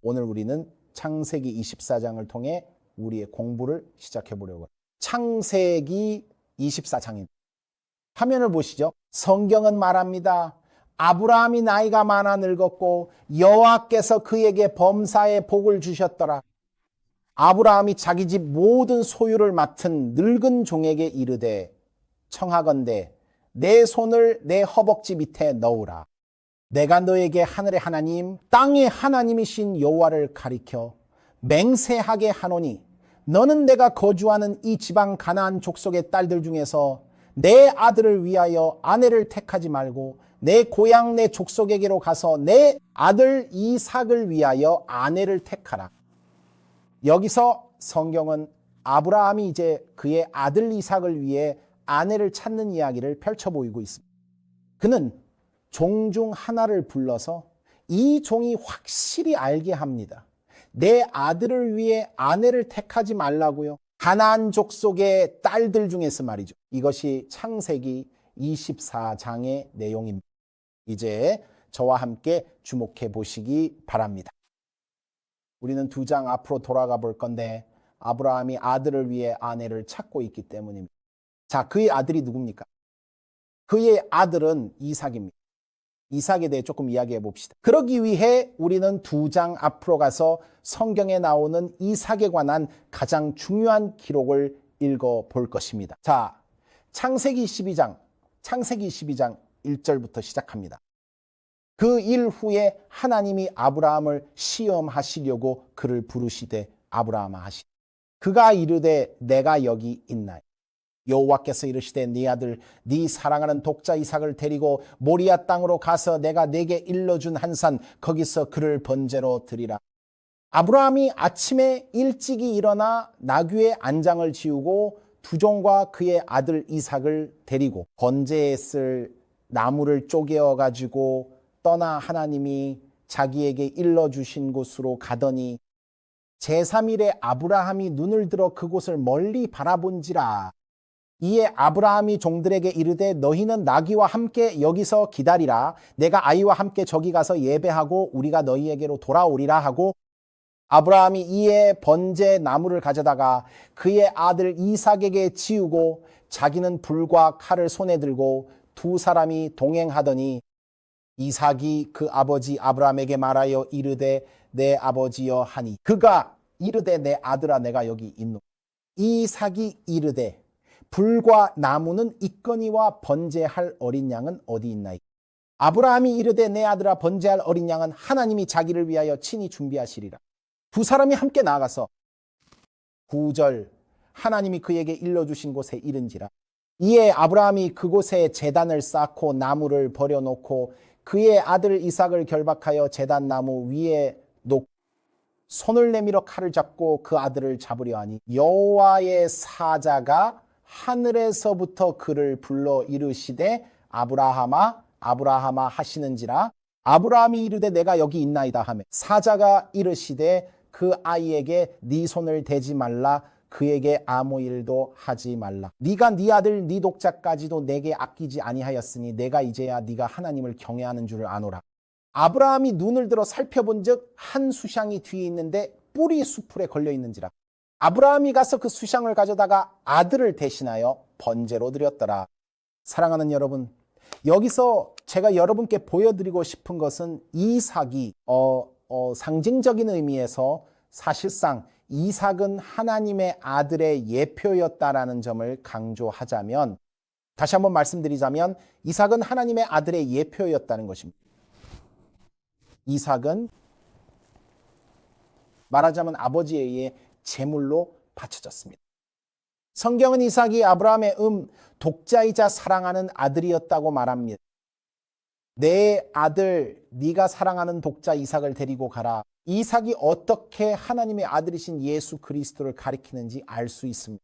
오늘 우리는 창세기 24장을 통해 우리의 공부를 시작해 보려고 합니다. 창세기 24장입니다. 화면을 보시죠. 성경은 말합니다. 아브라함이 나이가 많아 늙었고 여호와께서 그에게 범사의 복을 주셨더라. 아브라함이 자기 집 모든 소유를 맡은 늙은 종에게 이르되 청하건대 내 손을 내 허벅지 밑에 넣으라. 내가 너에게 하늘의 하나님 땅의 하나님이신 여호와를 가리켜 맹세하게 하노니 너는 내가 거주하는 이 지방 가나안 족속의 딸들 중에서 내 아들을 위하여 아내를 택하지 말고 내 고향 내 족속에게로 가서 내 아들 이삭을 위하여 아내를 택하라. 여기서 성경은 아브라함이 이제 그의 아들 이삭을 위해 아내를 찾는 이야기를 펼쳐 보이고 있습니다. 그는 종 중 하나를 불러서 이 종이 확실히 알게 합니다. 내 아들을 위해 아내를 택하지 말라고요. 가나안 족속의 딸들 중에서 말이죠. 이것이 창세기 24장의 내용입니다. 이제 저와 함께 주목해 보시기 바랍니다. 우리는 2장 앞으로 돌아가 볼 건데 아브라함이 아들을 위해 아내를 찾고 있기 때문입니다. 자, 그의 아들이 누굽니까? 그의 아들은 이삭입니다. 이삭에 대해 조금 이야기해 봅시다. 그러기 위해 우리는 2장 앞으로 가서 성경에 나오는 이삭에 관한 가장 중요한 기록을 읽어 볼 것입니다. 자, 창세기 12장 1절부터 시작합니다. 그 일 후에 하나님이 아브라함을 시험하시려고 그를 부르시되 아브라함아 하시되 그가 이르되 내가 여기 있나이다. 여호와께서 이르시되 네 아들 네 사랑하는 독자 이삭을 데리고 모리아 땅으로 가서 내가 네게 일러준 한 산 거기서 그를 번제로 드리라. 아브라함이 아침에 일찍이 일어나 나귀의 안장을 지우고 두 종과 그의 아들 이삭을 데리고 번제했을 나무를 쪼개어 가지고 떠나 하나님이 자기에게 일러주신 곳으로 가더니 제3일에 아브라함이 눈을 들어 그곳을 멀리 바라본지라. 이에 아브라함이 종들에게 이르되 너희는 나귀와 함께 여기서 기다리라. 내가 아이와 함께 저기 가서 예배하고 우리가 너희에게로 돌아오리라 하고 아브라함이 이에 번제 나무를 가져다가 그의 아들 이삭에게 지우고 자기는 불과 칼을 손에 들고 두 사람이 동행하더니 이삭이 그 아버지 아브라함에게 말하여 이르되 내 아버지여 하니 그가 이르되 내 아들아 내가 여기 있노. 이삭이 이르되 불과 나무는 있거니와 번제할 어린 양은 어디 있나이까. 아브라함이 이르되 내 아들아 번제할 어린 양은 하나님이 자기를 위하여 친히 준비하시리라. 두 사람이 함께 나아가서 9절 하나님이 그에게 일러주신 곳에 이른지라. 이에 아브라함이 그곳에 제단을 쌓고 나무를 버려놓고 그의 아들 이삭을 결박하여 제단 나무 위에 놓고 손을 내밀어 칼을 잡고 그 아들을 잡으려 하니 여호와의 사자가 하늘에서부터 그를 불러 이르시되 아브라함아 아브라함아 하시는지라. 아브라함이 이르되 내가 여기 있나이다 하매 사자가 이르시되 그 아이에게 네 손을 대지 말라. 그에게 아무 일도 하지 말라. 네가 네 아들 네 독자까지도 내게 아끼지 아니하였으니 내가 이제야 네가 하나님을 경외하는 줄을 아노라. 아브라함이 눈을 들어 살펴본즉 한 수샹이 뒤에 있는데 뿔이 수풀에 걸려 있는지라. 아브라함이 가서 그 수샹을 가져다가 아들을 대신하여 번제로 드렸더라. 사랑하는 여러분, 여기서 제가 여러분께 보여드리고 싶은 것은 이삭이 상징적인 의미에서 사실상 이삭은 하나님의 아들의 예표였다라는 점을 강조하자면, 다시 한번 말씀드리자면 이삭은 하나님의 아들의 예표였다는 것입니다. 이삭은 말하자면 아버지에 의해 제물로 바쳐졌습니다. 성경은 이삭이 아브라함의 독자이자 사랑하는 아들이었다고 말합니다. 내 아들 네가 사랑하는 독자 이삭을 데리고 가라. 이삭이 어떻게 하나님의 아들이신 예수 그리스도를 가리키는지 알 수 있습니다.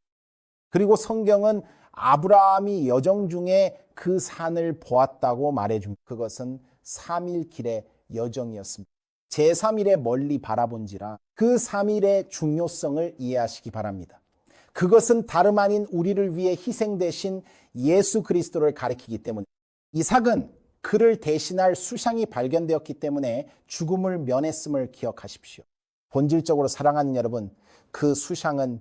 그리고 성경은 아브라함이 여정 중에 그 산을 보았다고 말해줍니다. 그것은 3일 길의 여정이었습니다. 제3일에 멀리 바라본지라. 그 3일의 중요성을 이해하시기 바랍니다. 그것은 다름 아닌 우리를 위해 희생되신 예수 그리스도를 가리키기 때문에 이삭은 그를 대신할 수샹이 발견되었기 때문에 죽음을 면했음을 기억하십시오. 본질적으로 사랑하는 여러분, 그 수상은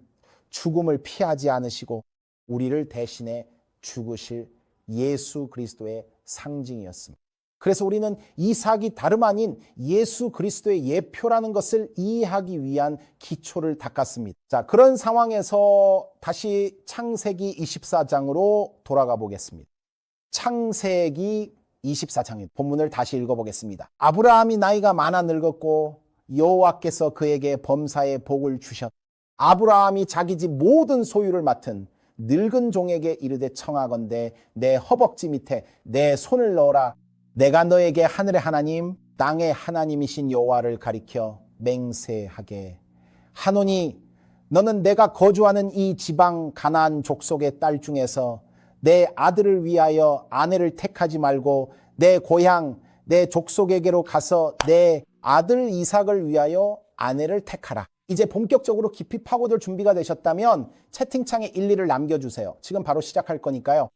죽음을 피하지 않으시고 우리를 대신해 죽으실 예수 그리스도의 상징이었습니다. 그래서 우리는 이삭이 다름 아닌 예수 그리스도의 예표라는 것을 이해하기 위한 기초를 닦았습니다. 자, 그런 상황에서 다시 창세기 24장으로 돌아가 보겠습니다. 창세기 24장의 본문을 다시 읽어보겠습니다. 아브라함이 나이가 많아 늙었고 여호와께서 그에게 범사의 복을 주셨다. 아브라함이 자기 집 모든 소유를 맡은 늙은 종에게 이르되 청하건대 내 허벅지 밑에 내 손을 넣어라. 내가 너에게 하늘의 하나님 땅의 하나님이신 여호와를 가리켜 맹세하게 하노니 너는 내가 거주하는 이 지방 가나안 족속의 딸 중에서 내 아들을 위하여 아내를 택하지 말고 내 고향 내 족속에게로 가서 내 아들 이삭을 위하여 아내를 택하라. 이제 본격적으로 깊이 파고들 준비가 되셨다면 채팅창에 일리를 남겨주세요. 지금 바로 시작할 거니까요.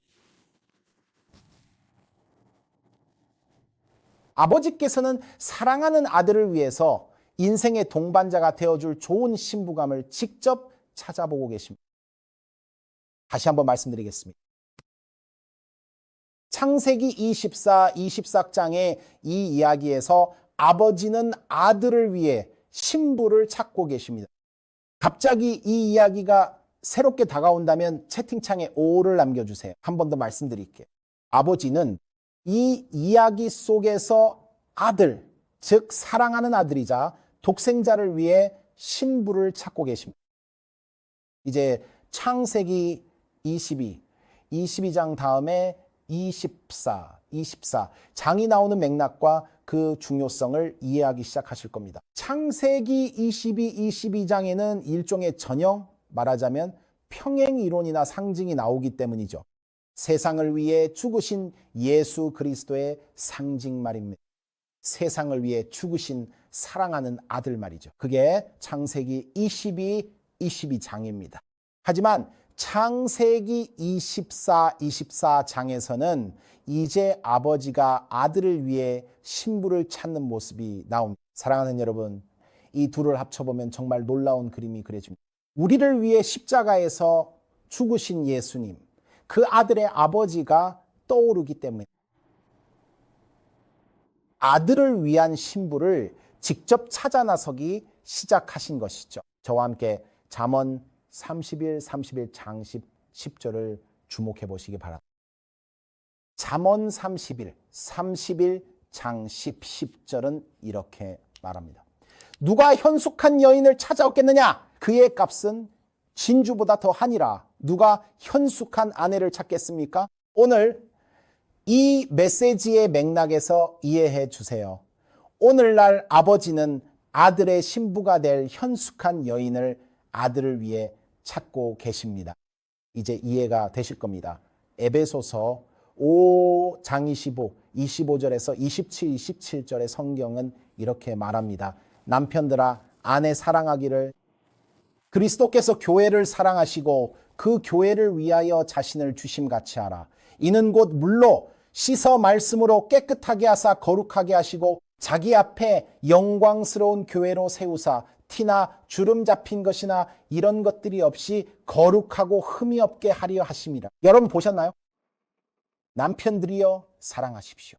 아버지께서는 사랑하는 아들을 위해서 인생의 동반자가 되어줄 좋은 신부감을 직접 찾아보고 계십니다. 다시 한번 말씀드리겠습니다. 창세기 24장의 이 이야기에서 아버지는 아들을 위해 신부를 찾고 계십니다. 갑자기 이 이야기가 새롭게 다가온다면 채팅창에 O를 남겨주세요. 한 번 더 말씀드릴게요. 아버지는 이 이야기 속에서 아들, 즉 사랑하는 아들이자 독생자를 위해 신부를 찾고 계십니다. 이제 창세기 22장 다음에 24 장이 나오는 맥락과 그 중요성을 이해하기 시작하실 겁니다. 창세기 22장에는 일종의 전형, 말하자면 평행 이론이나 상징이 나오기 때문이죠. 세상을 위해 죽으신 예수 그리스도의 상징 말입니다. 세상을 위해 죽으신 사랑하는 아들 말이죠. 그게 창세기 22장입니다. 하지만 창세기 24장에서는 이제 아버지가 아들을 위해 신부를 찾는 모습이 나옵니다. 사랑하는 여러분, 이 둘을 합쳐보면 정말 놀라운 그림이 그려집니다. 우리를 위해 십자가에서 죽으신 예수님, 그 아들의 아버지가 떠오르기 때문에 아들을 위한 신부를 직접 찾아 나서기 시작하신 것이죠. 저와 함께 잠언 31장 10절을 주목해 보시기 바랍니다. 잠언 31장 10절은 이렇게 말합니다. 누가 현숙한 여인을 찾아오겠느냐? 그의 값은 진주보다 더하니라. 누가 현숙한 아내를 찾겠습니까? 오늘 이 메시지의 맥락에서 이해해 주세요. 오늘날 아버지는 아들의 신부가 될 현숙한 여인을 아들을 위해 찾고 계십니다. 이제 이해가 되실 겁니다. 에베소서 5장 25절에서 27절의 성경은 이렇게 말합니다. 남편들아 아내 사랑하기를 그리스도께서 교회를 사랑하시고 그 교회를 위하여 자신을 주심같이 하라. 이는 곧 물로 씻어 말씀으로 깨끗하게 하사 거룩하게 하시고 자기 앞에 영광스러운 교회로 세우사 티나 주름 잡힌 것이나 이런 것들이 없이 거룩하고 흠이 없게 하려 하심이라. 여러분 보셨나요? 남편들이여 사랑하십시오.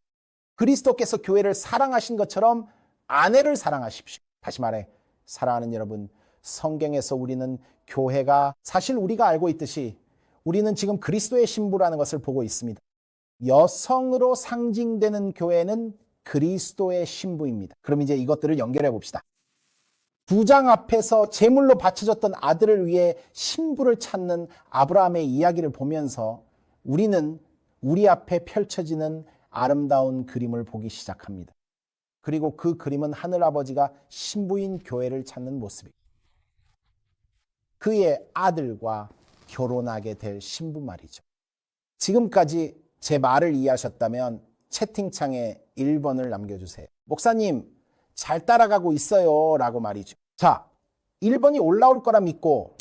그리스도께서 교회를 사랑하신 것처럼 아내를 사랑하십시오. 다시 말해 사랑하는 여러분, 성경에서 우리는 교회가 사실 우리가 알고 있듯이 우리는 지금 그리스도의 신부라는 것을 보고 있습니다. 여성으로 상징되는 교회는 그리스도의 신부입니다. 그럼 이제 이것들을 연결해 봅시다. 9장 앞에서 제물로 바쳐졌던 아들을 위해 신부를 찾는 아브라함의 이야기를 보면서 우리는 우리 앞에 펼쳐지는 아름다운 그림을 보기 시작합니다. 그리고 그 그림은 하늘아버지가 신부인 교회를 찾는 모습입니다. 그의 아들과 결혼하게 될 신부 말이죠. 지금까지 제 말을 이해하셨다면 채팅창에 1번을 남겨주세요. 목사님 잘 따라가고 있어요 라고 말이죠. 자, 1번이 올라올 거라 믿고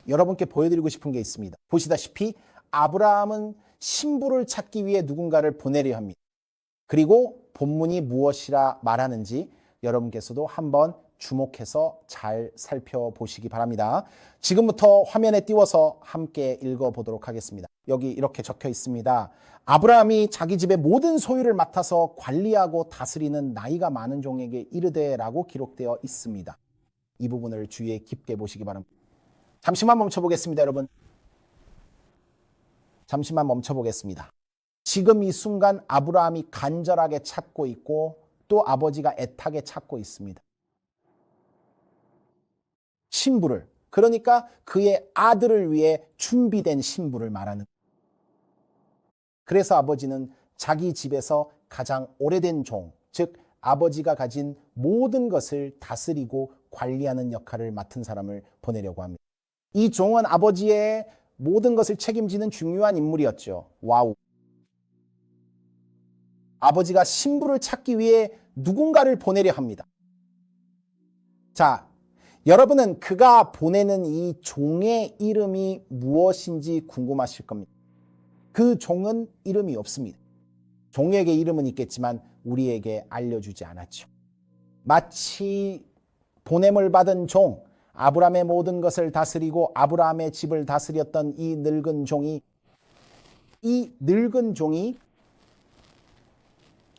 여러분께 보여드리고 싶은 게 있습니다. 보시다시피 아브라함은 신부를 찾기 위해 누군가를 보내려 합니다. 그리고 본문이 무엇이라 말하는지 여러분께서도 한번 주목해서 잘 살펴보시기 바랍니다. 지금부터 화면에 띄워서 함께 읽어보도록 하겠습니다. 여기 이렇게 적혀 있습니다. 아브라함이 자기 집의 모든 소유를 맡아서 관리하고 다스리는 나이가 많은 종에게 이르되라고 기록되어 있습니다. 이 부분을 주의에 깊게 보시기 바랍니다. 잠시만 멈춰보겠습니다, 여러분. 잠시만 멈춰보겠습니다. 지금 이 순간 아브라함이 간절하게 찾고 있고 또 아버지가 애타게 찾고 있습니다. 신부를, 그러니까 그의 아들을 위해 준비된 신부를 말하는. 그래서 아버지는 자기 집에서 가장 오래된 종, 즉 아버지가 가진 모든 것을 다스리고 관리하는 역할을 맡은 사람을 보내려고 합니다. 이 종은 아버지의 모든 것을 책임지는 중요한 인물이었죠. 와우. 아버지가 신부를 찾기 위해 누군가를 보내려 합니다. 자, 여러분은 그가 보내는 이 종의 이름이 무엇인지 궁금하실 겁니다. 그 종은 이름이 없습니다. 종에게 이름은 있겠지만 우리에게 알려주지 않았죠. 마치 보냄을 받은 종, 아브라함의 모든 것을 다스리고 아브라함의 집을 다스렸던 이 늙은 종이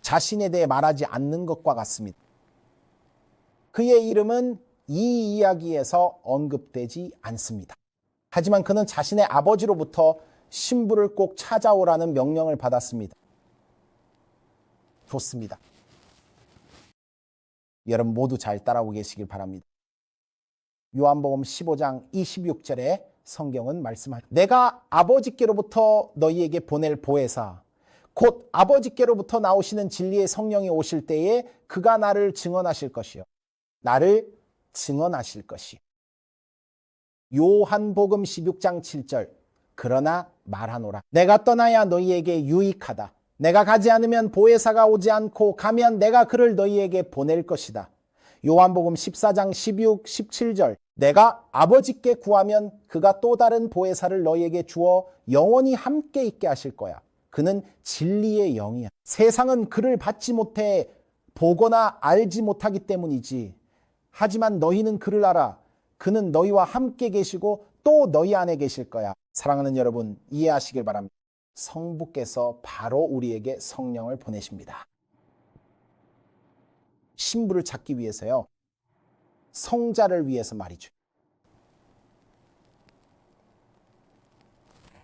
자신에 대해 말하지 않는 것과 같습니다. 그의 이름은 이 이야기에서 언급되지 않습니다. 하지만 그는 자신의 아버지로부터 신부를 꼭 찾아오라는 명령을 받았습니다. 좋습니다. 여러분 모두 잘 따라오고 계시길 바랍니다. 요한복음 15장 26절에 성경은 말씀하십니다. 내가 아버지께로부터 너희에게 보낼 보혜사, 곧 아버지께로부터 나오시는 진리의 성령이 오실 때에 그가 나를 증언하실 것이요. 나를 증언하실 것이요. 요한복음 16장 7절, 그러나 말하노라. 내가 떠나야 너희에게 유익하다. 내가 가지 않으면 보혜사가 오지 않고 가면 내가 그를 너희에게 보낼 것이다. 요한복음 14장 16, 17절, 내가 아버지께 구하면 그가 또 다른 보혜사를 너희에게 주어 영원히 함께 있게 하실 거야. 그는 진리의 영이야. 세상은 그를 받지 못해 보거나 알지 못하기 때문이지. 하지만 너희는 그를 알아. 그는 너희와 함께 계시고 또 너희 안에 계실 거야. 사랑하는 여러분, 이해하시길 바랍니다. 성부께서 바로 우리에게 성령을 보내십니다. 신부를 찾기 위해서요. 성자를 위해서 말이죠.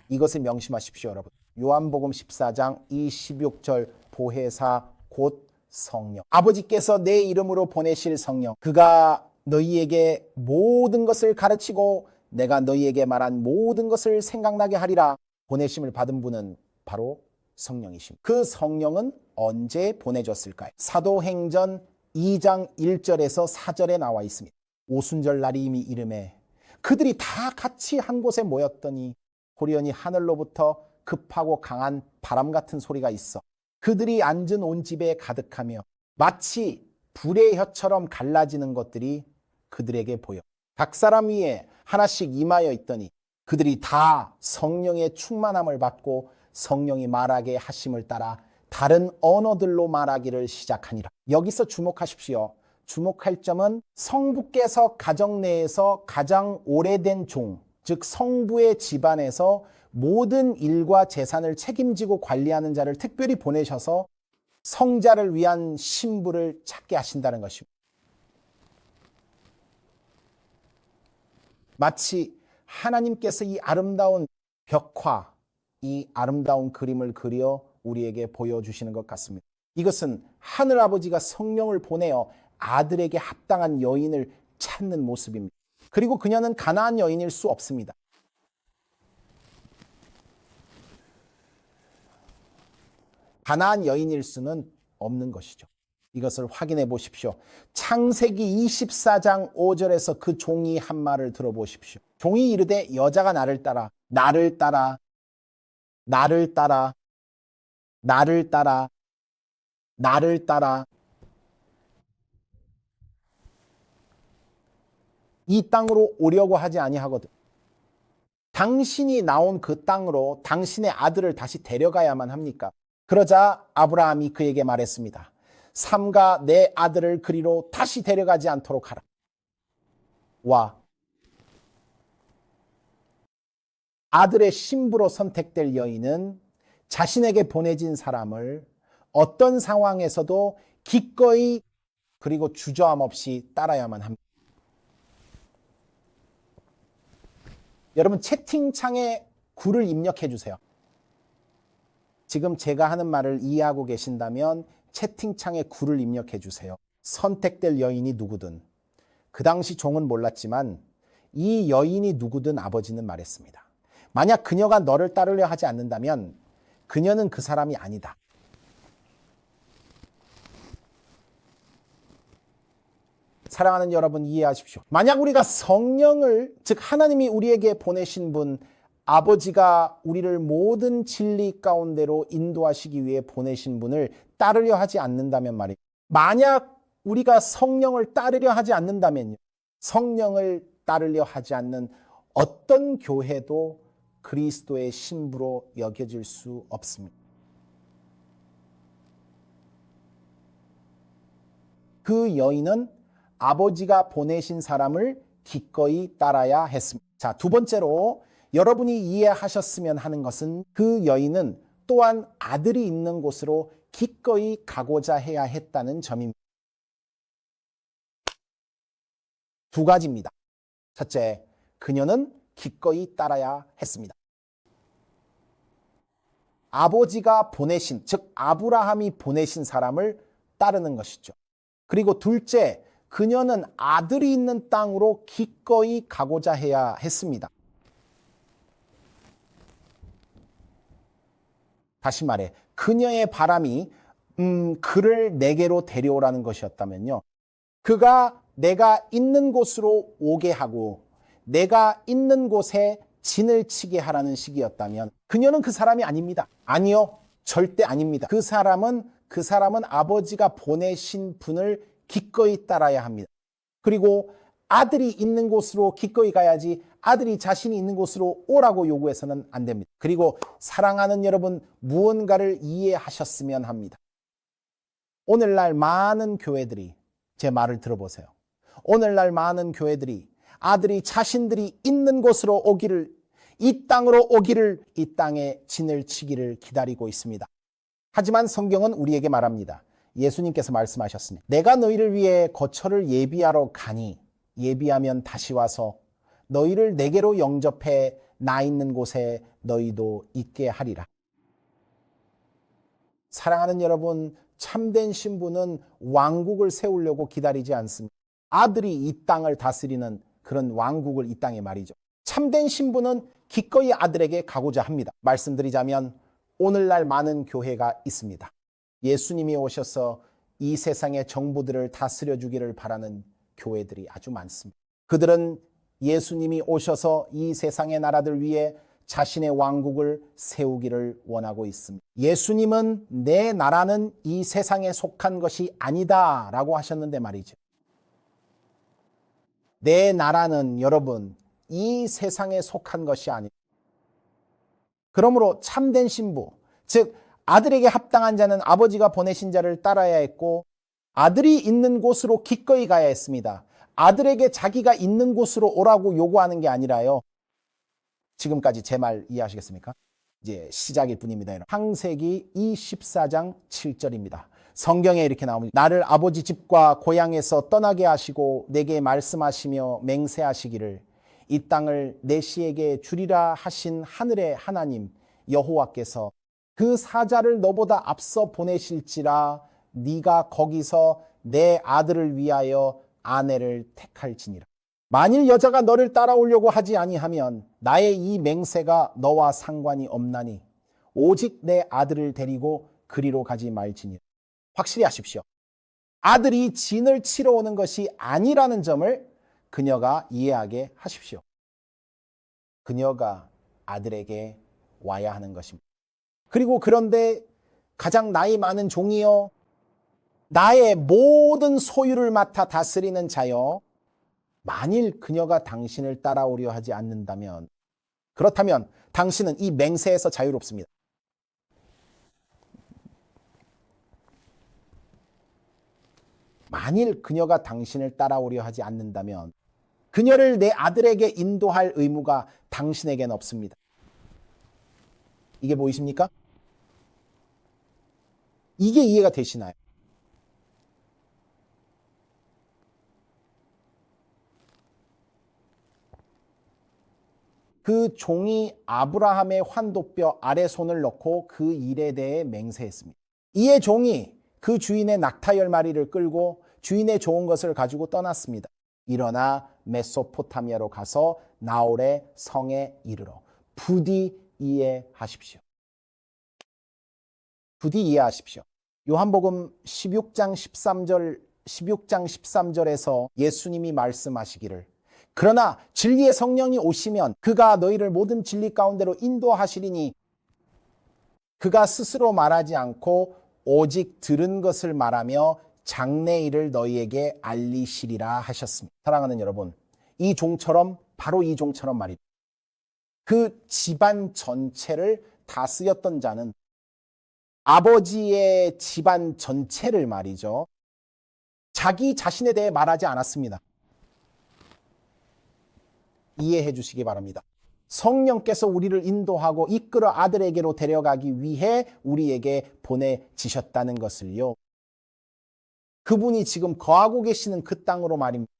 이것을 명심하십시오, 여러분. 요한복음 14장 26절, 보혜사 곧 성령. 아버지께서 내 이름으로 보내실 성령. 그가 너희에게 모든 것을 가르치고 내가 너희에게 말한 모든 것을 생각나게 하리라. 보내심을 받은 분은 바로 성령이십니다. 그 성령은 언제 보내졌을까요? 사도행전 2장 1절에서 4절에 나와 있습니다. 오순절 날이 이미 이름에 그들이 다 같이 한 곳에 모였더니 호련히 하늘로부터 급하고 강한 바람 같은 소리가 있어 그들이 앉은 온 집에 가득하며 마치 불의 혀처럼 갈라지는 것들이 그들에게 보여 각 사람 위에 하나씩 임하여 있더니 그들이 다 성령의 충만함을 받고 성령이 말하게 하심을 따라 다른 언어들로 말하기를 시작하니라. 여기서 주목하십시오. 주목할 점은 성부께서 가정 내에서 가장 오래된 종, 즉 성부의 집안에서 모든 일과 재산을 책임지고 관리하는 자를 특별히 보내셔서 성자를 위한 신부를 찾게 하신다는 것입니다. 마치 하나님께서 이 아름다운 벽화, 이 아름다운 그림을 그려 우리에게 보여주시는 것 같습니다. 이것은 하늘아버지가 성령을 보내어 아들에게 합당한 여인을 찾는 모습입니다. 그리고 그녀는 가나안 여인일 수 없습니다. 가나안 여인일 수는 없는 것이죠. 이것을 확인해 보십시오. 창세기 24장 5절에서 그 종이 한 말을 들어보십시오. 종이 이르되 여자가 나를 따라 나를 따라 나를 따라 나를 따라 나를 따라 이 땅으로 오려고 하지 아니하거든. 당신이 나온 그 땅으로 당신의 아들을 다시 데려가야만 합니까? 그러자 아브라함이 그에게 말했습니다. 삼가 내 아들을 그리로 다시 데려가지 않도록 하라. 와, 아들의 신부로 선택될 여인은 자신에게 보내진 사람을 어떤 상황에서도 기꺼이 그리고 주저함 없이 따라야만 합니다. 여러분 채팅창에 구를 입력해 주세요. 지금 제가 하는 말을 이해하고 계신다면 채팅창에 구를 입력해 주세요. 선택될 여인이 누구든 그 당시 종은 몰랐지만 이 여인이 누구든 아버지는 말했습니다. 만약 그녀가 너를 따르려 하지 않는다면 그녀는 그 사람이 아니다. 사랑하는 여러분 이해하십시오. 만약 우리가 성령을 즉 하나님이 우리에게 보내신 분 아버지가 우리를 모든 진리 가운데로 인도하시기 위해 보내신 분을 따르려 하지 않는다면 말이에요. 만약 우리가 성령을 따르려 하지 않는다면요. 성령을 따르려 하지 않는 어떤 교회도 그리스도의 신부로 여겨질 수 없습니다. 그 여인은 아버지가 보내신 사람을 기꺼이 따라야 했습니다. 자, 두 번째로 여러분이 이해하셨으면 하는 것은 그 여인은 또한 아들이 있는 곳으로 기꺼이 가고자 해야 했다는 점입니다. 두 가지입니다. 첫째, 그녀는 기꺼이 따라야 했습니다. 아버지가 보내신, 즉 아브라함이 보내신 사람을 따르는 것이죠. 그리고 둘째, 그녀는 아들이 있는 땅으로 기꺼이 가고자 해야 했습니다. 다시 말해, 그녀의 바람이 그를 내게로 데려오라는 것이었다면요. 그가 내가 있는 곳으로 오게 하고 내가 있는 곳에 진을 치게 하라는 식이었다면 그녀는 그 사람이 아닙니다. 아니요, 절대 아닙니다. 그 사람은 아버지가 보내신 분을 기꺼이 따라야 합니다. 그리고 아들이 있는 곳으로 기꺼이 가야지 아들이 자신이 있는 곳으로 오라고 요구해서는 안 됩니다. 그리고 사랑하는 여러분, 무언가를 이해하셨으면 합니다. 오늘날 많은 교회들이 제 말을 들어보세요. 오늘날 많은 교회들이 아들이 자신들이 있는 곳으로 오기를, 이 땅으로 오기를, 이 땅에 진을 치기를 기다리고 있습니다. 하지만 성경은 우리에게 말합니다. 예수님께서 말씀하셨습니다. 내가 너희를 위해 거처를 예비하러 가니 예비하면 다시 와서 너희를 내게로 영접해 나 있는 곳에 너희도 있게 하리라. 사랑하는 여러분, 참된 신부는 왕국을 세우려고 기다리지 않습니다. 아들이 이 땅을 다스리는 그런 왕국을 이 땅에 말이죠. 참된 신부는 기꺼이 아들에게 가고자 합니다. 말씀드리자면 오늘날 많은 교회가 있습니다. 예수님이 오셔서 이 세상의 정부들을 다스려 주기를 바라는 교회들이 아주 많습니다. 그들은 예수님이 오셔서 이 세상의 나라들 위해 자신의 왕국을 세우기를 원하고 있습니다. 예수님은 내 나라는 이 세상에 속한 것이 아니다 라고 하셨는데 말이죠. 내 나라는 여러분 이 세상에 속한 것이 아닙니다. 그러므로 참된 신부, 즉 아들에게 합당한 자는 아버지가 보내신 자를 따라야 했고 아들이 있는 곳으로 기꺼이 가야 했습니다. 아들에게 자기가 있는 곳으로 오라고 요구하는 게 아니라요. 지금까지 제 말 이해하시겠습니까? 이제 시작일 뿐입니다. 창세기 24장 7절입니다. 성경에 이렇게 나옵니다. 나를 아버지 집과 고향에서 떠나게 하시고 내게 말씀하시며 맹세하시기를 이 땅을 내 씨에게 주리라 하신 하늘의 하나님 여호와께서 그 사자를 너보다 앞서 보내실지라 네가 거기서 내 아들을 위하여 아내를 택할지니라. 만일 여자가 너를 따라오려고 하지 아니하면 나의 이 맹세가 너와 상관이 없나니 오직 내 아들을 데리고 그리로 가지 말지니라. 확실히 하십시오. 아들이 진을 치러 오는 것이 아니라는 점을 그녀가 이해하게 하십시오. 그녀가 아들에게 와야 하는 것입니다. 그리고 그런데 가장 나이 많은 종이여, 나의 모든 소유를 맡아 다스리는 자여, 만일 그녀가 당신을 따라오려 하지 않는다면, 그렇다면 당신은 이 맹세에서 자유롭습니다. 만일 그녀가 당신을 따라오려 하지 않는다면 그녀를 내 아들에게 인도할 의무가 당신에겐 없습니다. 이게 보이십니까? 이게 이해가 되시나요? 그 종이 아브라함의 환도뼈 아래 손을 넣고 그 일에 대해 맹세했습니다. 이에 종이 그 주인의 낙타 10마리를 끌고 주인의 좋은 것을 가지고 떠났습니다. 일어나 메소포타미아로 가서 나홀의 성에 이르러 부디 이해하십시오. 부디 이해하십시오. 요한복음 16장 13절에서 예수님이 말씀하시기를 그러나 진리의 성령이 오시면 그가 너희를 모든 진리 가운데로 인도하시리니 그가 스스로 말하지 않고 오직 들은 것을 말하며 장래일을 너희에게 알리시리라 하셨습니다. 사랑하는 여러분, 이 종처럼 바로 이 종처럼 말입니다. 그 집안 전체를 다스렸던 자는 아버지의 집안 전체를 말이죠. 자기 자신에 대해 말하지 않았습니다. 이해해 주시기 바랍니다. 성령께서 우리를 인도하고 이끌어 아들에게로 데려가기 위해 우리에게 보내지셨다는 것을요. 그분이 지금 거하고 계시는 그 땅으로 말입니다.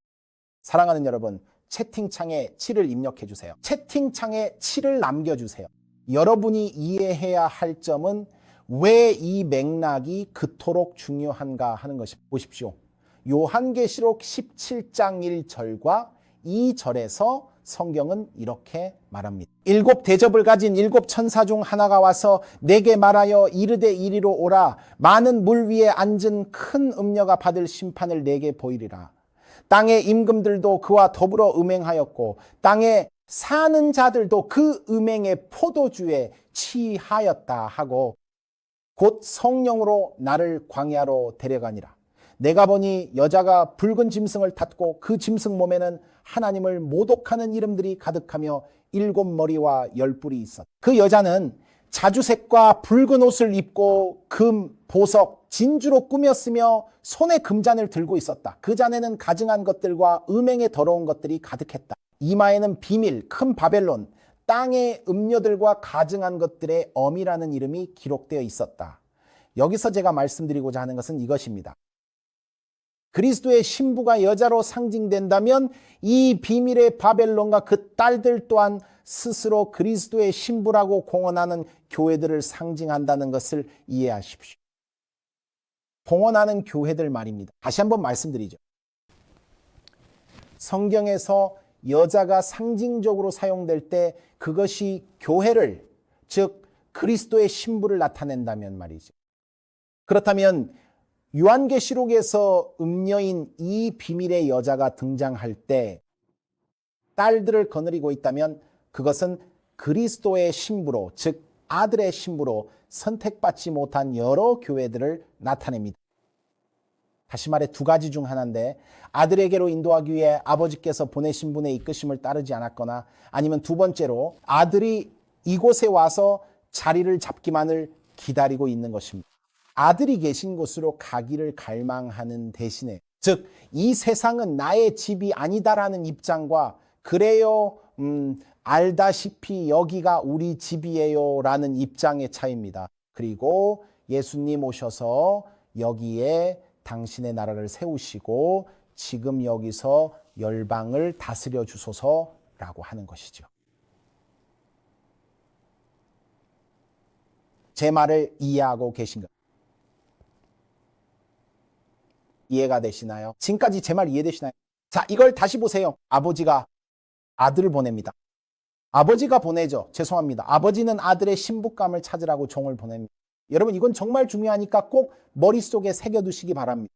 사랑하는 여러분, 채팅창에 7을 입력해 주세요. 채팅창에 7을 남겨주세요. 여러분이 이해해야 할 점은 왜 이 맥락이 그토록 중요한가 하는 것이 보십시오. 요한계시록 17장 1절과 2절에서 성경은 이렇게 말합니다. 7 대접을 가진 7 천사 중 하나가 와서 내게 말하여 이르되 이리로 오라. 많은 물 위에 앉은 큰 음녀가 받을 심판을 내게 보이리라. 땅의 임금들도 그와 더불어 음행하였고 땅에 사는 자들도 그 음행의 포도주에 취하였다 하고 곧 성령으로 나를 광야로 데려가니라. 내가 보니 여자가 붉은 짐승을 탔고 그 짐승 몸에는 하나님을 모독하는 이름들이 가득하며 7 머리와 10 뿔이 있었다. 그 여자는 자주색과 붉은 옷을 입고 금, 보석, 진주로 꾸몄으며 손에 금잔을 들고 있었다. 그 잔에는 가증한 것들과 음행의 더러운 것들이 가득했다. 이마에는 비밀, 큰 바벨론, 땅의 음료들과 가증한 것들의 엄이라는 이름이 기록되어 있었다. 여기서 제가 말씀드리고자 하는 것은 이것입니다. 그리스도의 신부가 여자로 상징된다면 이 비밀의 바벨론과 그 딸들 또한 스스로 그리스도의 신부라고 공언하는 교회들을 상징한다는 것을 이해하십시오. 공언하는 교회들 말입니다. 다시 한번 말씀드리죠. 성경에서 여자가 상징적으로 사용될 때 그것이 교회를, 즉 그리스도의 신부를 나타낸다면 말이죠. 그렇다면 요한계시록에서 음녀인 이 비밀의 여자가 등장할 때 딸들을 거느리고 있다면 그것은 그리스도의 신부로, 즉 아들의 신부로 선택받지 못한 여러 교회들을 나타냅니다. 다시 말해 2가지 중 하나인데 아들에게로 인도하기 위해 아버지께서 보내신 분의 이끄심을 따르지 않았거나 아니면 2번째로 아들이 이곳에 와서 자리를 잡기만을 기다리고 있는 것입니다. 아들이 계신 곳으로 가기를 갈망하는 대신에, 즉 이 세상은 나의 집이 아니다라는 입장과 그래요, 알다시피 여기가 우리 집이에요 라는 입장의 차이입니다. 그리고 예수님 오셔서 여기에 당신의 나라를 세우시고 지금 여기서 열방을 다스려 주소서라고 하는 것이죠. 제 말을 이해하고 계신가요? 이해가 되시나요? 지금까지 제 말 이해되시나요? 자, 이걸 다시 보세요. 아버지가 아들을 보냅니다. 아버지가 보내죠. 죄송합니다. 아버지는 아들의 신부감을 찾으라고 종을 보냅니다. 여러분, 이건 정말 중요하니까 꼭 머릿속에 새겨두시기 바랍니다.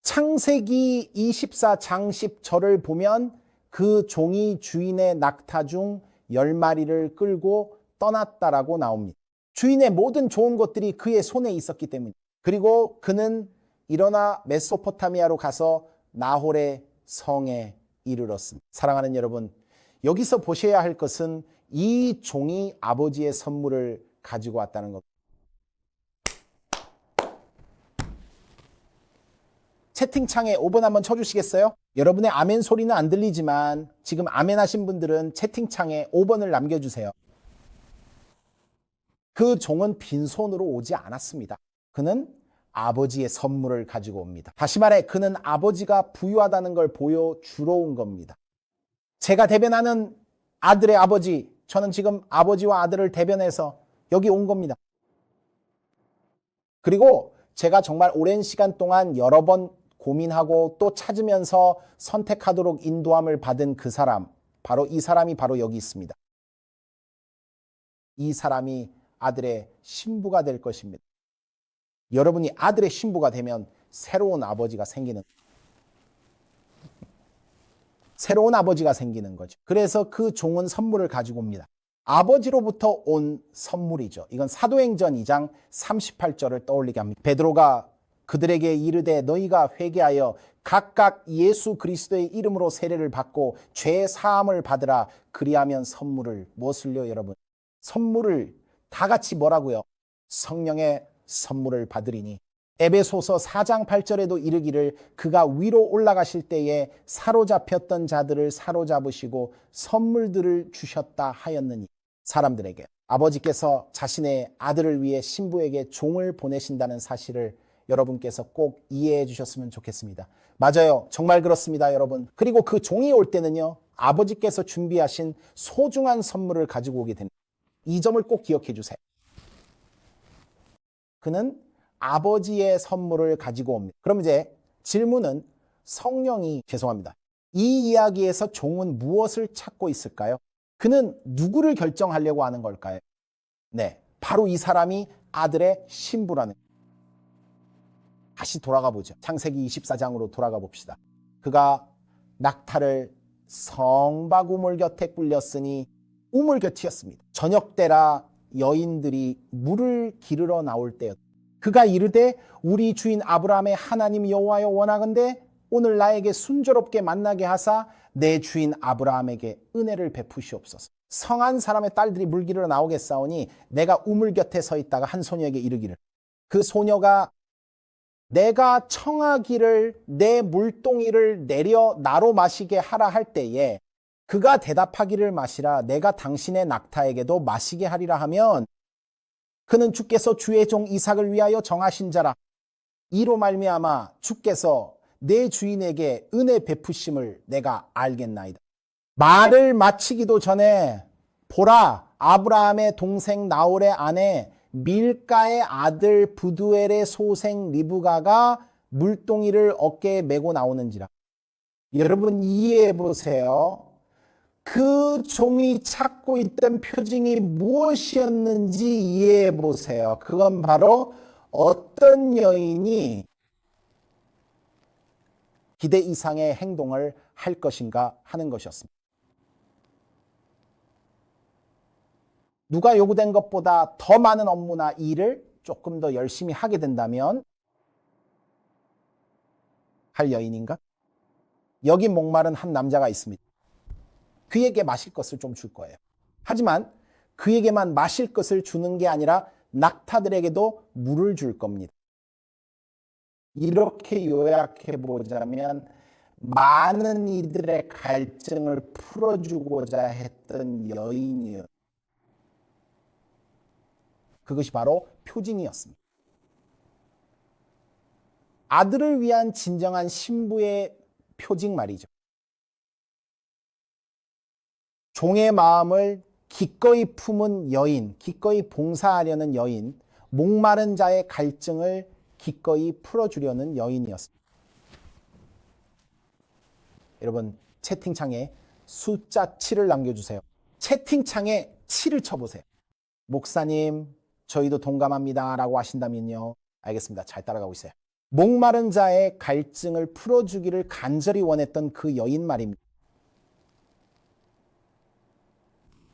창세기 24장 10절을 보면 그 종이 주인의 낙타 중 10마리를 끌고 떠났다라고 나옵니다. 주인의 모든 좋은 것들이 그의 손에 있었기 때문에. 그리고 그는 일어나 메소포타미아로 가서 나홀의 성에 이르렀습니다. 사랑하는 여러분, 여기서 보셔야 할 것은 이 종이 아버지의 선물을 가지고 왔다는 것. 채팅창에 5번 한번 쳐주시겠어요? 여러분의 아멘 소리는 안 들리지만 지금 아멘 하신 분들은 채팅창에 5번을 남겨주세요. 그 종은 빈손으로 오지 않았습니다. 그는 아버지의 선물을 가지고 옵니다. 다시 말해 그는 아버지가 부유하다는 걸 보여주러 온 겁니다. 제가 대변하는 아들의 아버지, 저는 지금 아버지와 아들을 대변해서 여기 온 겁니다. 그리고 제가 정말 오랜 시간 동안 여러 번 고민하고 또 찾으면서 선택하도록 인도함을 받은 그 사람, 바로 이 사람이 바로 여기 있습니다. 이 사람이 아들의 신부가 될 것입니다. 여러분이 아들의 신부가 되면 새로운 아버지가 생기는 거죠. 그래서 그 종은 선물을 가지고 옵니다. 아버지로부터 온 선물이죠. 이건 사도행전 2장 38절을 떠올리게 합니다. 베드로가 그들에게 이르되 너희가 회개하여 각각 예수 그리스도의 이름으로 세례를 받고 죄 사함을 받으라. 그리하면 선물을, 무엇을요 여러분? 선물을 다 같이 뭐라고요? 성령의 선물을 받으리니. 에베소서 4장 8절에도 이르기를 그가 위로 올라가실 때에 사로잡혔던 자들을 사로잡으시고 선물들을 주셨다 하였느니. 사람들에게 아버지께서 자신의 아들을 위해 신부에게 종을 보내신다는 사실을 여러분께서 꼭 이해해 주셨으면 좋겠습니다. 맞아요. 정말 그렇습니다, 여러분. 그리고 그 종이 올 때는요, 아버지께서 준비하신 소중한 선물을 가지고 오게 됩니다. 이 점을 꼭 기억해 주세요. 그는 아버지의 선물을 가지고 옵니다. 그럼 이제 질문은 성령이, 죄송합니다. 이 이야기에서 종은 무엇을 찾고 있을까요? 그는 누구를 결정하려고 하는 걸까요? 네, 바로 이 사람이 아들의 신부라는 거예요. 다시 돌아가 보죠. 창세기 24장으로 돌아가 봅시다. 그가 낙타를 성박 우물 곁에 굴렸으니 우물 곁이었습니다. 저녁 때라 여인들이 물을 기르러 나올 때였다. 그가 이르되 우리 주인 아브라함의 하나님 여호와여 원하건대 오늘 나에게 순조롭게 만나게 하사 내 주인 아브라함에게 은혜를 베푸시옵소서. 성한 사람의 딸들이 물 기르러 나오겠사오니 내가 우물 곁에 서 있다가 한 소녀에게 이르기를, 그 소녀가 내가 청하기를 내 물동이를 내려 나로 마시게 하라 할 때에 그가 대답하기를 마시라 내가 당신의 낙타에게도 마시게 하리라 하면 그는 주께서 주의 종 이삭을 위하여 정하신 자라. 이로 말미암아 주께서 내 주인에게 은혜 베푸심을 내가 알겠나이다. 말을 마치기도 전에 보라, 아브라함의 동생 나홀의 아내 밀가의 아들 부두엘의 소생 리브가가 물동이를 어깨에 메고 나오는지라. 여러분 이해해 보세요. 그 종이 찾고 있던 표징이 무엇이었는지 이해해 보세요. 그건 바로 어떤 여인이 기대 이상의 행동을 할 것인가 하는 것이었습니다. 누가 요구된 것보다 더 많은 업무나 일을 조금 더 열심히 하게 된다면 할 여인인가? 여기 목마른 한 남자가 있습니다. 그에게 마실 것을 좀 줄 거예요. 하지만 그에게만 마실 것을 주는 게 아니라 낙타들에게도 물을 줄 겁니다. 이렇게 요약해 보자면 많은 이들의 갈증을 풀어주고자 했던 여인이었어요. 그것이 바로 표징이었습니다. 아들을 위한 진정한 신부의 표징 말이죠. 종의 마음을 기꺼이 품은 여인, 기꺼이 봉사하려는 여인, 목마른 자의 갈증을 기꺼이 풀어주려는 여인이었습니다. 여러분 채팅창에 숫자 7을 남겨주세요. 채팅창에 7을 쳐보세요. 목사님 저희도 동감합니다 라고 하신다면요. 알겠습니다. 잘 따라가고 있어요. 목마른 자의 갈증을 풀어주기를 간절히 원했던 그 여인 말입니다.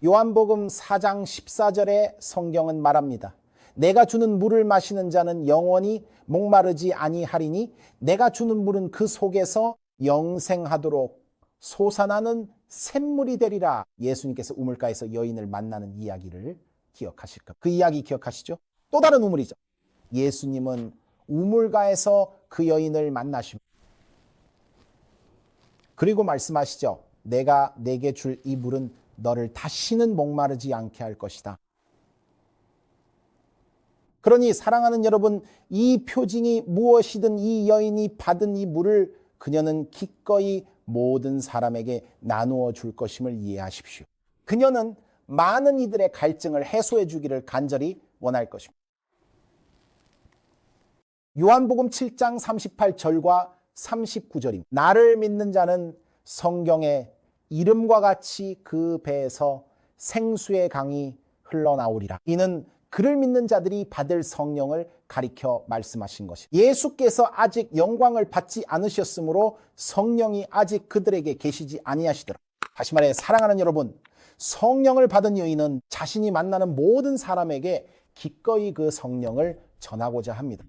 요한복음 4장 14절에 성경은 말합니다. 내가 주는 물을 마시는 자는 영원히 목마르지 아니하리니 내가 주는 물은 그 속에서 영생하도록 솟아나는 샘물이 되리라. 예수님께서 우물가에서 여인을 만나는 이야기를 기억하실까? 그 이야기 기억하시죠? 또 다른 우물이죠. 예수님은 우물가에서 그 여인을 만나십니다. 그리고 말씀하시죠. 내가 내게 줄 이 물은 너를 다시는 목마르지 않게 할 것이다. 그러니 사랑하는 여러분, 이 표징이 무엇이든 이 여인이 받은 이 물을 그녀는 기꺼이 모든 사람에게 나누어 줄 것임을 이해하십시오. 그녀는 많은 이들의 갈증을 해소해 주기를 간절히 원할 것입니다. 요한복음 7장 38절과 39절입니다. 나를 믿는 자는 성경에 이름과 같이 그 배에서 생수의 강이 흘러나오리라. 이는 그를 믿는 자들이 받을 성령을 가리켜 말씀하신 것입니다. 예수께서 아직 영광을 받지 않으셨으므로 성령이 아직 그들에게 계시지 아니하시더라. 다시 말해 사랑하는 여러분, 성령을 받은 여인은 자신이 만나는 모든 사람에게 기꺼이 그 성령을 전하고자 합니다.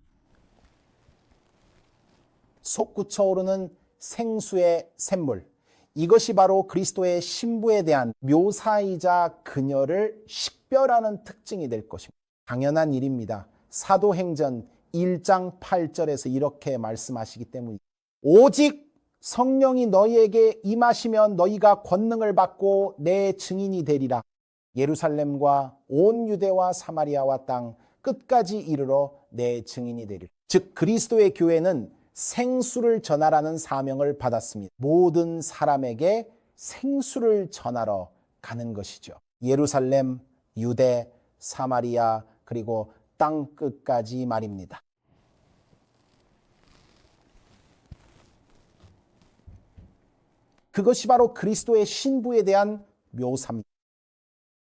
솟구쳐 오르는 생수의 샘물, 이것이 바로 그리스도의 신부에 대한 묘사이자 그녀를 식별하는 특징이 될 것입니다. 당연한 일입니다. 사도행전 1장 8절에서 이렇게 말씀하시기 때문입니다. 오직 성령이 너희에게 임하시면 너희가 권능을 받고 내 증인이 되리라. 예루살렘과 온 유대와 사마리아와 땅 끝까지 이르러 내 증인이 되리라. 즉 그리스도의 교회는 생수를 전하라는 사명을 받았습니다. 모든 사람에게 생수를 전하러 가는 것이죠. 예루살렘, 유대, 사마리아 그리고 땅 끝까지 말입니다. 그것이 바로 그리스도의 신부에 대한 묘사입니다.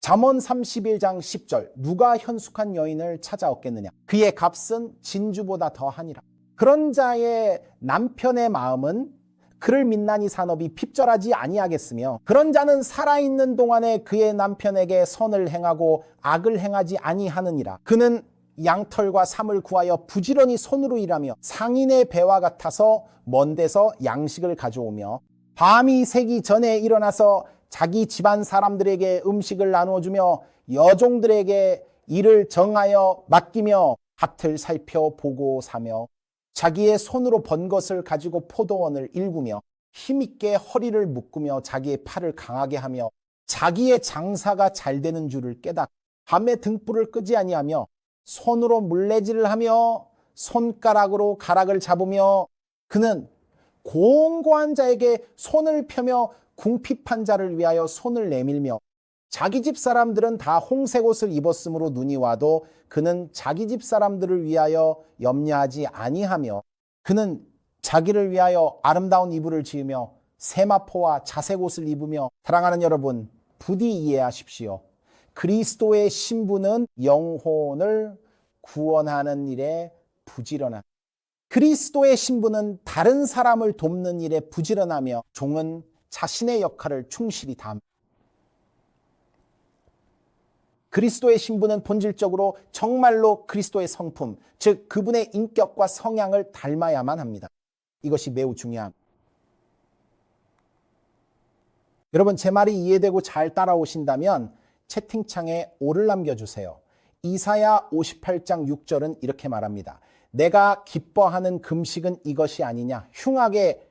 잠언 31장 10절 누가 현숙한 여인을 찾아 얻겠느냐 그의 값은 진주보다 더하니라. 그런 자의 남편의 마음은 그를 믿나니 산업이 핍절하지 아니하겠으며 그런 자는 살아있는 동안에 그의 남편에게 선을 행하고 악을 행하지 아니하느니라. 그는 양털과 삼을 구하여 부지런히 손으로 일하며 상인의 배와 같아서 먼 데서 양식을 가져오며 밤이 새기 전에 일어나서 자기 집안 사람들에게 음식을 나누어주며 여종들에게 일을 정하여 맡기며 밭을 살펴보고 사며 자기의 손으로 번 것을 가지고 포도원을 일구며 힘있게 허리를 묶으며 자기의 팔을 강하게 하며 자기의 장사가 잘 되는 줄을 깨닫고 밤에 등불을 끄지 아니하며 손으로 물레질을 하며 손가락으로 가락을 잡으며 그는 공고한 자에게 손을 펴며 궁핍한 자를 위하여 손을 내밀며 자기 집 사람들은 다 홍색 옷을 입었으므로 눈이 와도 그는 자기 집 사람들을 위하여 염려하지 아니하며 그는 자기를 위하여 아름다운 이불을 지으며 세마포와 자색 옷을 입으며 사랑하는 여러분 부디 이해하십시오. 그리스도의 신부는 영혼을 구원하는 일에 부지런한 그리스도의 신부는 다른 사람을 돕는 일에 부지런하며 종은 자신의 역할을 충실히 다합니다. 그리스도의 신부는 본질적으로 정말로 그리스도의 성품, 즉 그분의 인격과 성향을 닮아야만 합니다. 이것이 매우 중요합니다. 여러분 제 말이 이해되고 잘 따라오신다면 채팅창에 오를 남겨주세요. 이사야 58장 6절은 이렇게 말합니다. 내가 기뻐하는 금식은 이것이 아니냐. 흉악의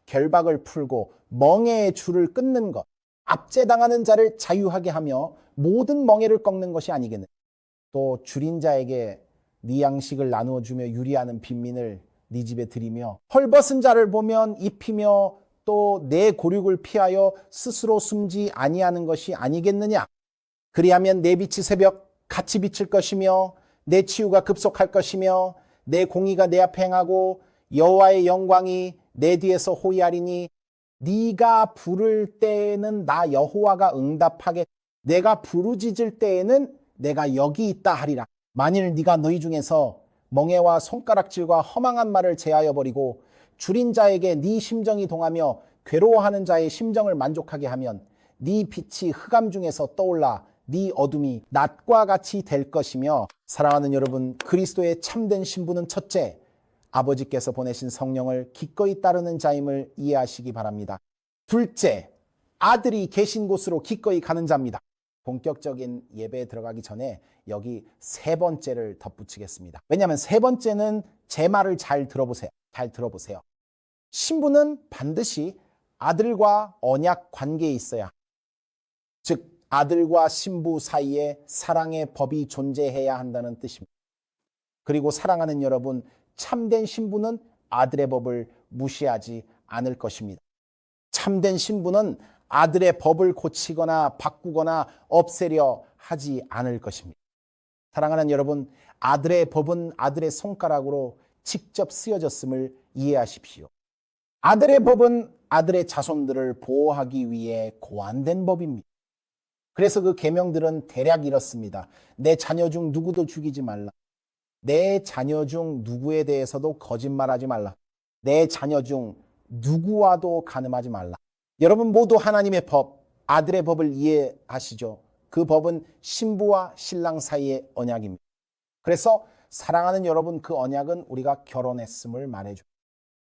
결박을 풀고 멍에의 줄을 끊는 것. 압제당하는 자를 자유하게 하며 모든 멍에를 꺾는 것이 아니겠느냐. 또 줄인 자에게 네 양식을 나누어 주며 유리하는 빈민을 네 집에 들이며 헐벗은 자를 보면 입히며 또 내 고륙을 피하여 스스로 숨지 아니하는 것이 아니겠느냐. 그리하면 내 빛이 새벽 같이 비칠 것이며 내 치유가 급속할 것이며 내 공의가 내 앞에 행하고 여호와의 영광이 내 뒤에서 호위하리니 네가 부를 때에는 나 여호와가 응답하게 내가 부르짖을 때에는 내가 여기 있다 하리라. 만일 네가 너희 중에서 멍에와 손가락질과 허망한 말을 제하여 버리고 줄인 자에게 네 심정이 동하며 괴로워하는 자의 심정을 만족하게 하면 네 빛이 흑암 중에서 떠올라 네 어둠이 낮과 같이 될 것이며 사랑하는 여러분 그리스도의 참된 신부는 첫째 아버지께서 보내신 성령을 기꺼이 따르는 자임을 이해하시기 바랍니다. 둘째 아들이 계신 곳으로 기꺼이 가는 자입니다. 본격적인 예배에 들어가기 전에 여기 세 번째를 덧붙이겠습니다. 왜냐하면 세 번째는 제 말을 잘 들어보세요. 잘 들어보세요. 신부는 반드시 아들과 언약 관계에 있어야, 즉 아들과 신부 사이에 사랑의 법이 존재해야 한다는 뜻입니다. 그리고 사랑하는 여러분, 참된 신부는 아들의 법을 무시하지 않을 것입니다. 참된 신부는 아들의 법을 고치거나 바꾸거나 없애려 하지 않을 것입니다. 사랑하는 여러분, 아들의 법은 아들의 손가락으로 직접 쓰여졌음을 이해하십시오. 아들의 법은 아들의 자손들을 보호하기 위해 고안된 법입니다. 그래서 그 계명들은 대략 이렇습니다. 내 자녀 중 누구도 죽이지 말라. 내 자녀 중 누구에 대해서도 거짓말하지 말라. 내 자녀 중 누구와도 간음하지 말라. 여러분 모두 하나님의 법, 아들의 법을 이해하시죠? 그 법은 신부와 신랑 사이의 언약입니다. 그래서 사랑하는 여러분, 그 언약은 우리가 결혼했음을 말해줘요.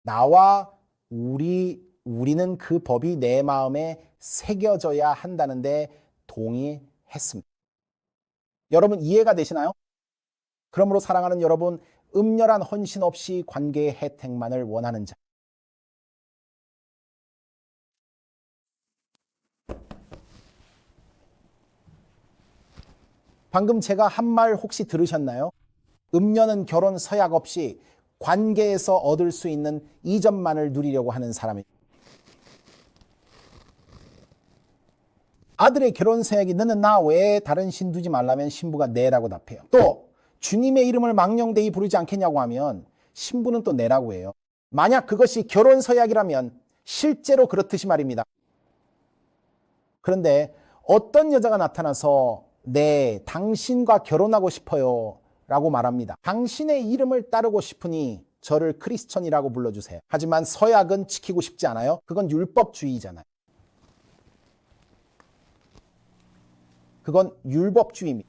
나와 우리는 그 법이 내 마음에 새겨져야 한다는데 동의했습니다. 여러분 이해가 되시나요? 그러므로 사랑하는 여러분, 음렬한 헌신 없이 관계의 혜택만을 원하는 자, 방금 제가 한 말 혹시 들으셨나요? 음녀는 결혼 서약 없이 관계에서 얻을 수 있는 이점만을 누리려고 하는 사람입니다. 아들의 결혼 서약이 너는 나 외에 다른 신 두지 말라면 신부가 네라고 답해요. 또 주님의 이름을 망령되이 부르지 않겠냐고 하면 신부는 또 네라고 해요. 만약 그것이 결혼 서약이라면 실제로 그렇듯이 말입니다. 그런데 어떤 여자가 나타나서 네, 당신과 결혼하고 싶어요 라고 말합니다. 당신의 이름을 따르고 싶으니 저를 크리스천이라고 불러주세요. 하지만 서약은 지키고 싶지 않아요. 그건 율법주의잖아요. 그건 율법주의입니다.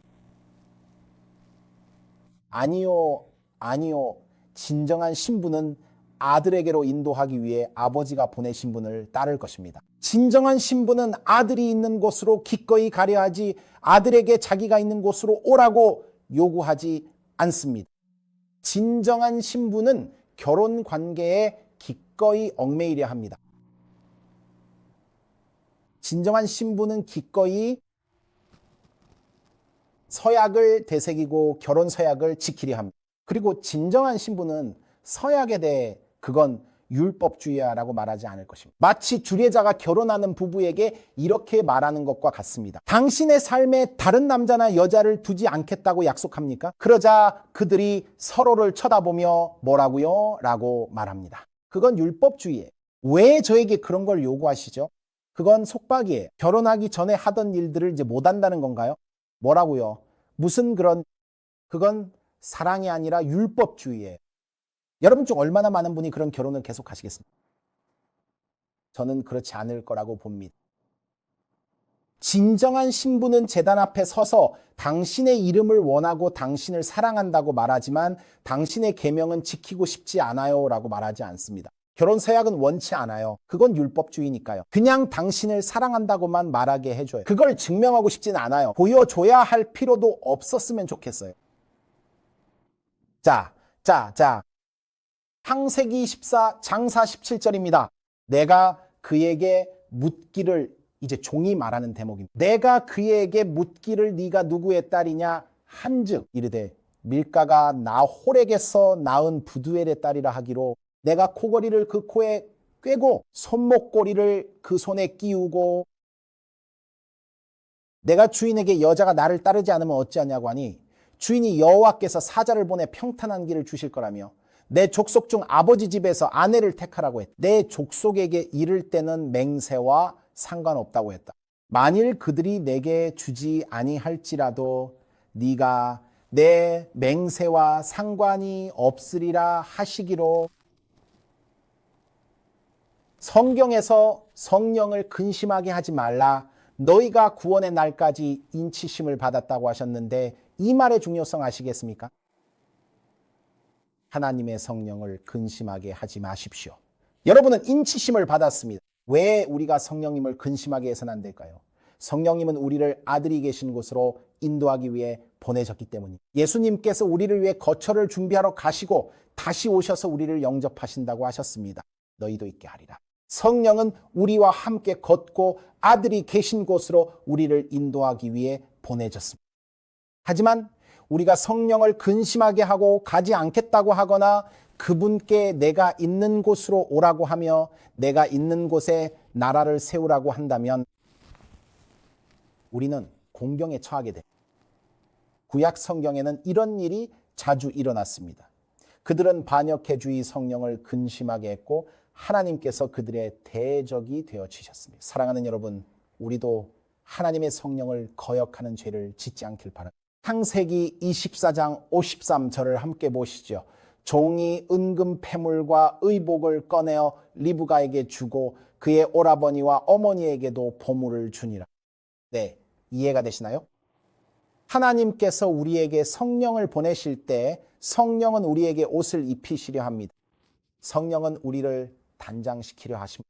아니요. 진정한 신부는 아들에게로 인도하기 위해 아버지가 보내신 분을 따를 것입니다. 진정한 신부는 아들이 있는 곳으로 기꺼이 가려 하지 아들에게 자기가 있는 곳으로 오라고 요구하지 않습니다. 진정한 신부는 결혼 관계에 기꺼이 얽매이려 합니다. 진정한 신부는 기꺼이 서약을 되새기고 결혼 서약을 지키려 합니다. 그리고 진정한 신부는 서약에 대해 그건 율법주의야라고 말하지 않을 것입니다. 마치 주례자가 결혼하는 부부에게 이렇게 말하는 것과 같습니다. 당신의 삶에 다른 남자나 여자를 두지 않겠다고 약속합니까? 그러자 그들이 서로를 쳐다보며 뭐라고요? 라고 말합니다. 그건 율법주의예요. 왜 저에게 그런 걸 요구하시죠? 그건 속박이에요. 결혼하기 전에 하던 일들을 이제 못한다는 건가요? 뭐라고요? 무슨 그건 사랑이 아니라 율법주의예요. 여러분 중 얼마나 많은 분이 그런 결혼을 계속 하시겠습니까? 저는 그렇지 않을 거라고 봅니다. 진정한 신부는 제단 앞에 서서 당신의 이름을 원하고 당신을 사랑한다고 말하지만 당신의 계명은 지키고 싶지 않아요 라고 말하지 않습니다. 결혼 서약은 원치 않아요. 그건 율법주의니까요. 그냥 당신을 사랑한다고만 말하게 해줘요. 그걸 증명하고 싶진 않아요. 보여줘야 할 필요도 없었으면 좋겠어요. 자. 창세기 14 장사 17절입니다. 내가 그에게 묻기를, 이제 종이 말하는 대목입니다. 내가 그에게 묻기를 네가 누구의 딸이냐 한즉 이르되 밀가가 나홀에게서 낳은 부두엘의 딸이라 하기로 내가 코걸이를 그 코에 꿰고 손목고리를 그 손에 끼우고 내가 주인에게 여자가 나를 따르지 않으면 어찌하냐고 하니 주인이 여호와께서 사자를 보내 평탄한 길을 주실 거라며 내 족속 중 아버지 집에서 아내를 택하라고 했다. 내 족속에게 이를 때는 맹세와 상관없다고 했다. 만일 그들이 내게 주지 아니할지라도 네가 내 맹세와 상관이 없으리라 하시기로. 성경에서 성령을 근심하게 하지 말라. 너희가 구원의 날까지 인치심을 받았다고 하셨는데 이 말의 중요성 아시겠습니까? 하나님의 성령을 근심하게 하지 마십시오. 여러분은 인치심을 받았습니다. 왜 우리가 성령님을 근심하게 해서는 안 될까요? 성령님은 우리를 아들이 계신 곳으로 인도하기 위해 보내셨기 때문입니다. 예수님께서 우리를 위해 거처를 준비하러 가시고 다시 오셔서 우리를 영접하신다고 하셨습니다. 너희도 있게 하리라. 성령은 우리와 함께 걷고 아들이 계신 곳으로 우리를 인도하기 위해 보내졌습니다. 하지만 우리가 성령을 근심하게 하고 가지 않겠다고 하거나 그분께 내가 있는 곳으로 오라고 하며 내가 있는 곳에 나라를 세우라고 한다면 우리는 공경에 처하게 됩니다. 구약 성경에는 이런 일이 자주 일어났습니다. 그들은 반역회주의 성령을 근심하게 했고 하나님께서 그들의 대적이 되어지셨습니다. 사랑하는 여러분, 우리도 하나님의 성령을 거역하는 죄를 짓지 않길 바랍니다. 창세기 24장 53절을 함께 보시죠. 종이 은금 패물과 의복을 꺼내어 리브가에게 주고 그의 오라버니와 어머니에게도 보물을 주니라. 네, 이해가 되시나요? 하나님께서 우리에게 성령을 보내실 때 성령은 우리에게 옷을 입히시려 합니다. 성령은 우리를 단장시키려 하십니다.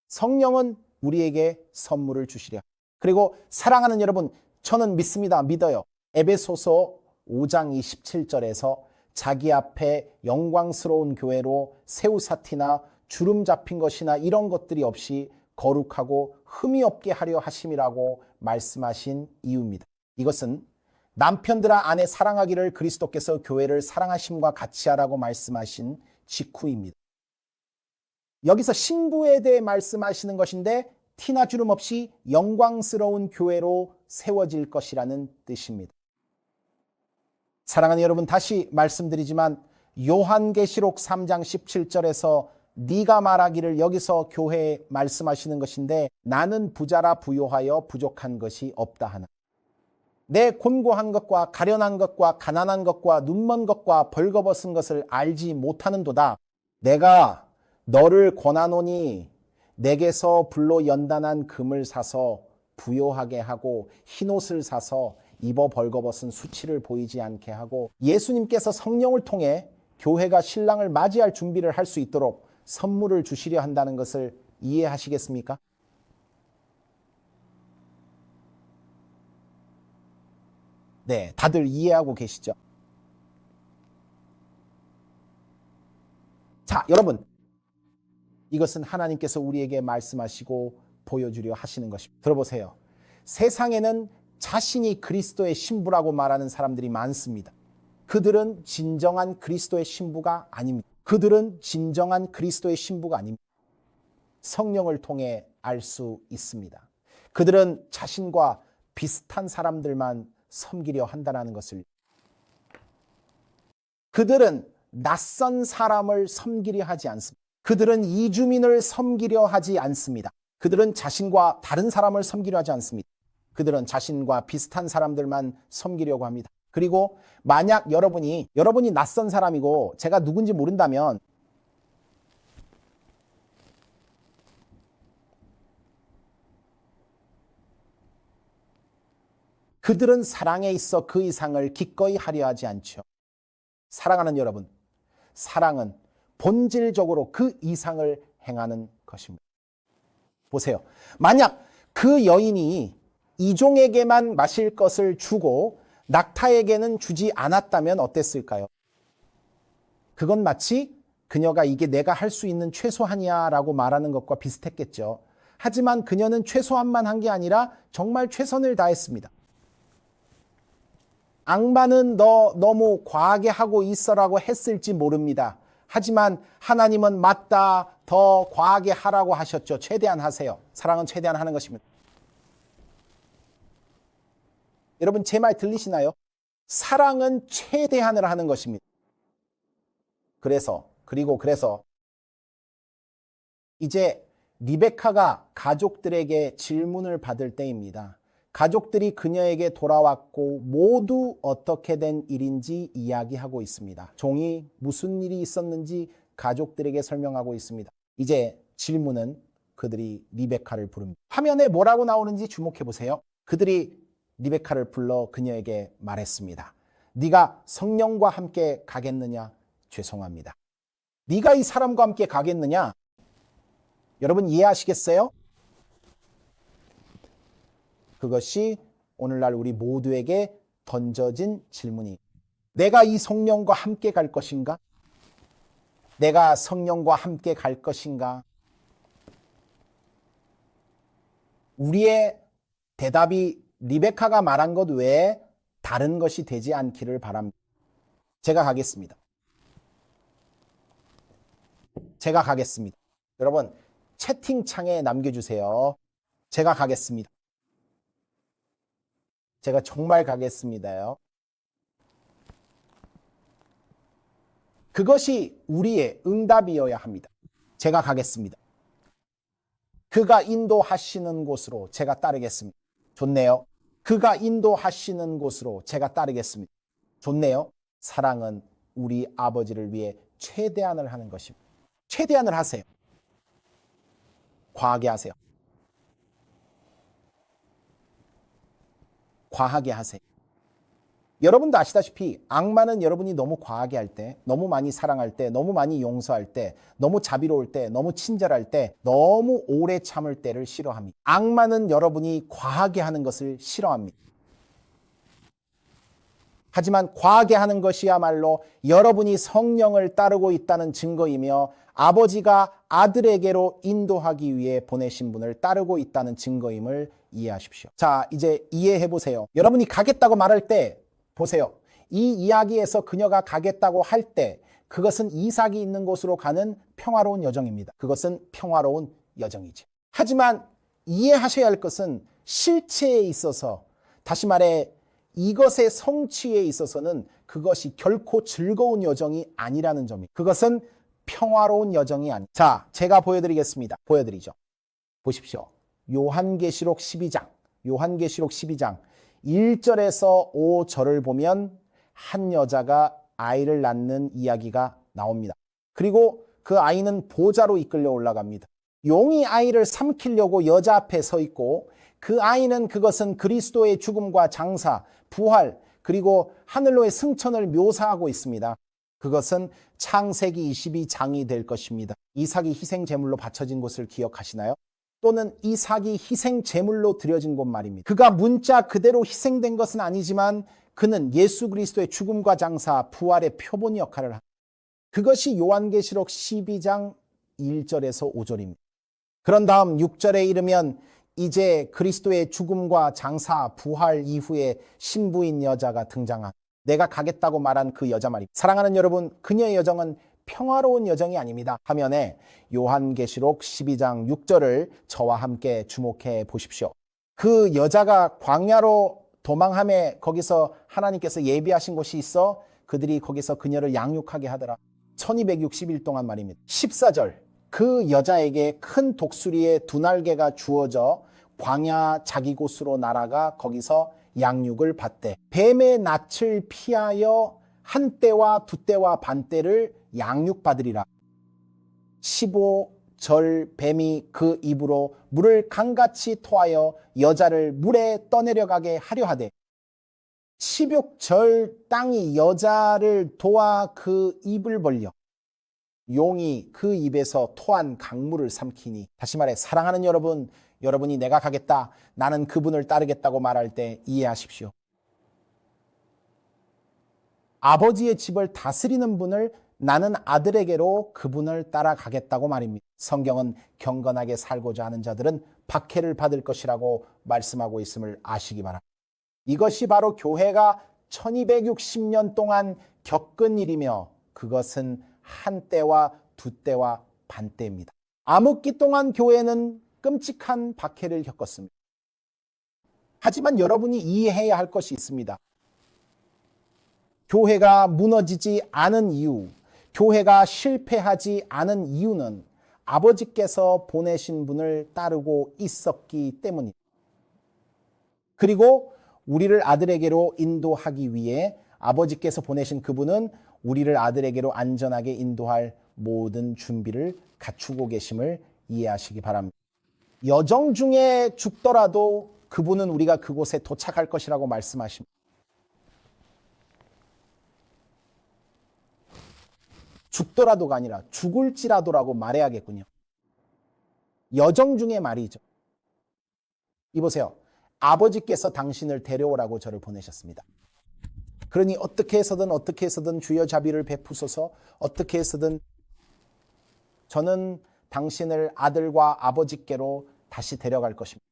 성령은 우리에게 선물을 주시려 합니다. 그리고 사랑하는 여러분, 저는 믿습니다. 믿어요. 에베소서 5장 27절에서 자기 앞에 영광스러운 교회로 새우사티나 주름 잡힌 것이나 이런 것들이 없이 거룩하고 흠이 없게 하려 하심이라고 말씀하신 이유입니다. 이것은 남편들아 아내 사랑하기를 그리스도께서 교회를 사랑하심과 같이 하라고 말씀하신 직후입니다. 여기서 신부에 대해 말씀하시는 것인데 티나 주름 없이 영광스러운 교회로 세워질 것이라는 뜻입니다. 사랑하는 여러분, 다시 말씀드리지만 요한계시록 3장 17절에서 네가 말하기를, 여기서 교회에 말씀하시는 것인데 나는 부자라 부요하여 부족한 것이 없다 하나. 내 곤고한 것과 가련한 것과 가난한 것과 눈먼 것과 벌거벗은 것을 알지 못하는도다. 내가 너를 권하노니 내게서 불로 연단한 금을 사서 부요하게 하고 흰옷을 사서 입어 벌거벗은 수치를 보이지 않게 하고, 예수님께서 성령을 통해 교회가 신랑을 맞이할 준비를 할 수 있도록 선물을 주시려 한다는 것을 이해하시겠습니까? 네, 다들 이해하고 계시죠? 자, 여러분, 이것은 하나님께서 우리에게 말씀하시고 보여주려 하시는 것입니다. 들어보세요. 세상에는 자신이 그리스도의 신부라고 말하는 사람들이 많습니다. 그들은 진정한 그리스도의 신부가 아닙니다. 그들은 진정한 그리스도의 신부가 아닙니다. 성령을 통해 알 수 있습니다. 그들은 자신과 비슷한 사람들만 섬기려 한다는 것을. 그들은 낯선 사람을 섬기려 하지 않습니다. 그들은 이주민을 섬기려 하지 않습니다. 그들은 자신과 다른 사람을 섬기려 하지 않습니다. 그들은 자신과 비슷한 사람들만 섬기려고 합니다. 그리고 만약 여러분이 낯선 사람이고 제가 누군지 모른다면 그들은 사랑에 있어 그 이상을 기꺼이 하려 하지 않죠. 사랑하는 여러분, 사랑은 본질적으로 그 이상을 행하는 것입니다. 보세요. 만약 그 여인이 이종에게만 마실 것을 주고 낙타에게는 주지 않았다면 어땠을까요? 그건 마치 그녀가 이게 내가 할 수 있는 최소한이야 라고 말하는 것과 비슷했겠죠. 하지만 그녀는 최소한만 한 게 아니라 정말 최선을 다했습니다. 악마는 너 너무 과하게 하고 있어라고 했을지 모릅니다. 하지만 하나님은 맞다, 더 과하게 하라고 하셨죠. 최대한 하세요. 사랑은 최대한 하는 것입니다. 여러분, 제 말 들리시나요? 사랑은 최대한을 하는 것입니다. 그래서 이제 리베카가 가족들에게 질문을 받을 때입니다. 가족들이 그녀에게 돌아왔고 모두 어떻게 된 일인지 이야기하고 있습니다. 종이 무슨 일이 있었는지 가족들에게 설명하고 있습니다. 이제 질문은 그들이 리베카를 부릅니다. 화면에 뭐라고 나오는지 주목해 보세요. 그들이 리베카를 불러 그녀에게 말했습니다. 네가 성령과 함께 가겠느냐? 죄송합니다. 네가 이 사람과 함께 가겠느냐? 여러분 이해하시겠어요? 그것이 오늘날 우리 모두에게 던져진 질문이, 내가 이 성령과 함께 갈 것인가? 내가 성령과 함께 갈 것인가? 우리의 대답이 리베카가 말한 것 외에 다른 것이 되지 않기를 바랍니다. 제가 가겠습니다. 제가 가겠습니다. 여러분, 채팅창에 남겨주세요. 제가 가겠습니다. 제가 정말 가겠습니다요. 그것이 우리의 응답이어야 합니다. 제가 가겠습니다. 그가 인도하시는 곳으로 제가 따르겠습니다. 좋네요. 그가 인도하시는 곳으로 제가 따르겠습니다. 좋네요. 사랑은 우리 아버지를 위해 최대한을 하는 것입니다. 최대한을 하세요. 과하게 하세요. 과하게 하세요. 여러분도 아시다시피 악마는 여러분이 너무 과하게 할 때, 너무 많이 사랑할 때, 너무 많이 용서할 때, 너무 자비로울 때, 너무 친절할 때, 너무 오래 참을 때를 싫어합니다. 악마는 여러분이 과하게 하는 것을 싫어합니다. 하지만 과하게 하는 것이야말로 여러분이 성령을 따르고 있다는 증거이며 아버지가 아들에게로 인도하기 위해 보내신 분을 따르고 있다는 증거임을 이해하십시오. 자, 이제 이해해 보세요. 여러분이 가겠다고 말할 때 보세요. 이 이야기에서 그녀가 가겠다고 할 때 그것은 이삭이 있는 곳으로 가는 평화로운 여정입니다. 그것은 평화로운 여정이죠. 하지만 이해하셔야 할 것은 실체에 있어서, 다시 말해 이것의 성취에 있어서는 그것이 결코 즐거운 여정이 아니라는 점이, 그것은 평화로운 여정이 아니. 자, 제가 보여드리겠습니다. 보여드리죠. 보십시오. 요한계시록 12장 1절에서 5절을 보면 한 여자가 아이를 낳는 이야기가 나옵니다. 그리고 그 아이는 보좌로 이끌려 올라갑니다. 용이 아이를 삼키려고 여자 앞에 서 있고 그 아이는 그것은 그리스도의 죽음과 장사, 부활, 그리고 하늘로의 승천을 묘사하고 있습니다. 그것은 창세기 22장이 될 것입니다. 이삭이 희생제물로 바쳐진 곳을 기억하시나요? 또는 이삭이 희생제물로 드려진 곳 말입니다. 그가 문자 그대로 희생된 것은 아니지만 그는 예수 그리스도의 죽음과 장사, 부활의 표본 역할을 합니다. 그것이 요한계시록 12장 1절에서 5절입니다. 그런 다음 6절에 이르면 이제 그리스도의 죽음과 장사, 부활 이후에 신부인 여자가 등장합니다. 내가 가겠다고 말한 그 여자 말입니다. 사랑하는 여러분, 그녀의 여정은 평화로운 여정이 아닙니다. 화면에 요한계시록 12장 6절을 저와 함께 주목해 보십시오. 그 여자가 광야로 도망함에 거기서 하나님께서 예비하신 곳이 있어 그들이 거기서 그녀를 양육하게 하더라. 1260일 동안 말입니다. 14절, 그 여자에게 큰 독수리의 두 날개가 주어져 광야 자기 곳으로 날아가 거기서 양육을 받되 뱀의 낯을 피하여 한 때와 두 때와 반 때를 양육받으리라. 15절, 뱀이 그 입으로 물을 강같이 토하여 여자를 물에 떠내려가게 하려 하되 16절, 땅이 여자를 도와 그 입을 벌려 용이 그 입에서 토한 강물을 삼키니. 다시 말해, 사랑하는 여러분, 여러분이 내가 가겠다, 나는 그분을 따르겠다고 말할 때 이해하십시오. 아버지의 집을 다스리는 분을 나는 아들에게로 그분을 따라가겠다고 말입니다. 성경은 경건하게 살고자 하는 자들은 박해를 받을 것이라고 말씀하고 있음을 아시기 바랍니다. 이것이 바로 교회가 1260년 동안 겪은 일이며 그것은 한 때와 두 때와 반 때입니다. 암흑기 동안 교회는 끔찍한 박해를 겪었습니다. 하지만 여러분이 이해해야 할 것이 있습니다. 교회가 무너지지 않은 이유, 교회가 실패하지 않은 이유는 아버지께서 보내신 분을 따르고 있었기 때문입니다. 그리고 우리를 아들에게로 인도하기 위해 아버지께서 보내신 그분은 우리를 아들에게로 안전하게 인도할 모든 준비를 갖추고 계심을 이해하시기 바랍니다. 여정 중에 죽더라도 그분은 우리가 그곳에 도착할 것이라고 말씀하십니다. 죽더라도가 아니라 죽을지라도라고 말해야겠군요. 여정 중에 말이죠. 이보세요. 아버지께서 당신을 데려오라고 저를 보내셨습니다. 그러니 어떻게 해서든 주여 자비를 베푸소서, 어떻게 해서든 저는 당신을 아들과 아버지께로 다시 데려갈 것입니다.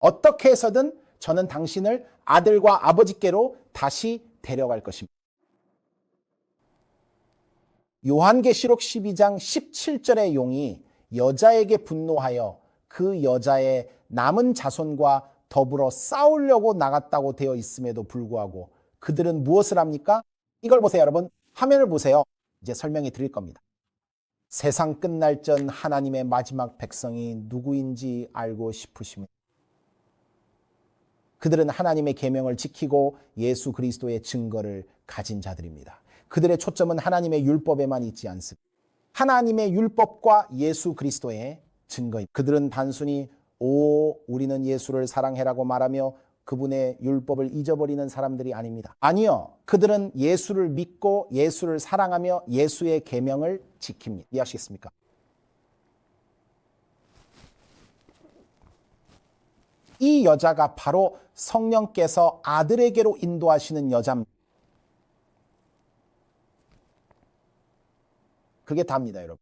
어떻게 해서든 저는 당신을 아들과 아버지께로 다시 데려갈 것입니다. 요한계시록 12장 17절의 용이 여자에게 분노하여 그 여자의 남은 자손과 더불어 싸우려고 나갔다고 되어 있음에도 불구하고 그들은 무엇을 합니까? 이걸 보세요, 여러분. 화면을 보세요. 이제 설명해 드릴 겁니다. 세상 끝날 전 하나님의 마지막 백성이 누구인지 알고 싶으십니까? 그들은 하나님의 계명을 지키고 예수 그리스도의 증거를 가진 자들입니다. 그들의 초점은 하나님의 율법에만 있지 않습니다. 하나님의 율법과 예수 그리스도의 증거입니다. 그들은 단순히 우리는 예수를 사랑해라고 말하며 그분의 율법을 잊어버리는 사람들이 아닙니다. 아니요. 그들은 예수를 믿고 예수를 사랑하며 예수의 계명을 지킵니다. 이해하시겠습니까? 이 여자가 바로 성령께서 아들에게로 인도하시는 여자입니다. 그게 답니다, 여러분.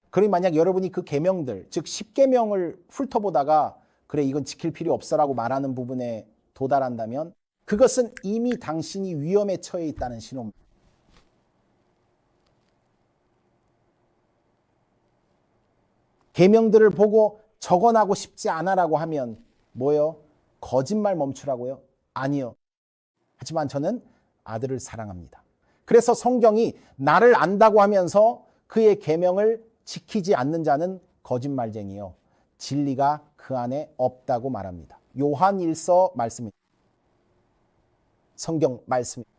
그럼 만약 여러분이 그 계명들, 즉 10계명을 훑어보다가 그래 이건 지킬 필요 없어라고 말하는 부분에 도달한다면 그것은 이미 당신이 위험에 처해 있다는 신호입니다. 계명들을 보고 적어나고 싶지 않아라고 하면 뭐요? 거짓말 멈추라고요? 아니요. 하지만 저는 아들을 사랑합니다. 그래서 성경이 나를 안다고 하면서 그의 계명을 지키지 않는 자는 거짓말쟁이요. 진리가 그 안에 없다고 말합니다. 요한일서 말씀입니다. 성경 말씀입니다.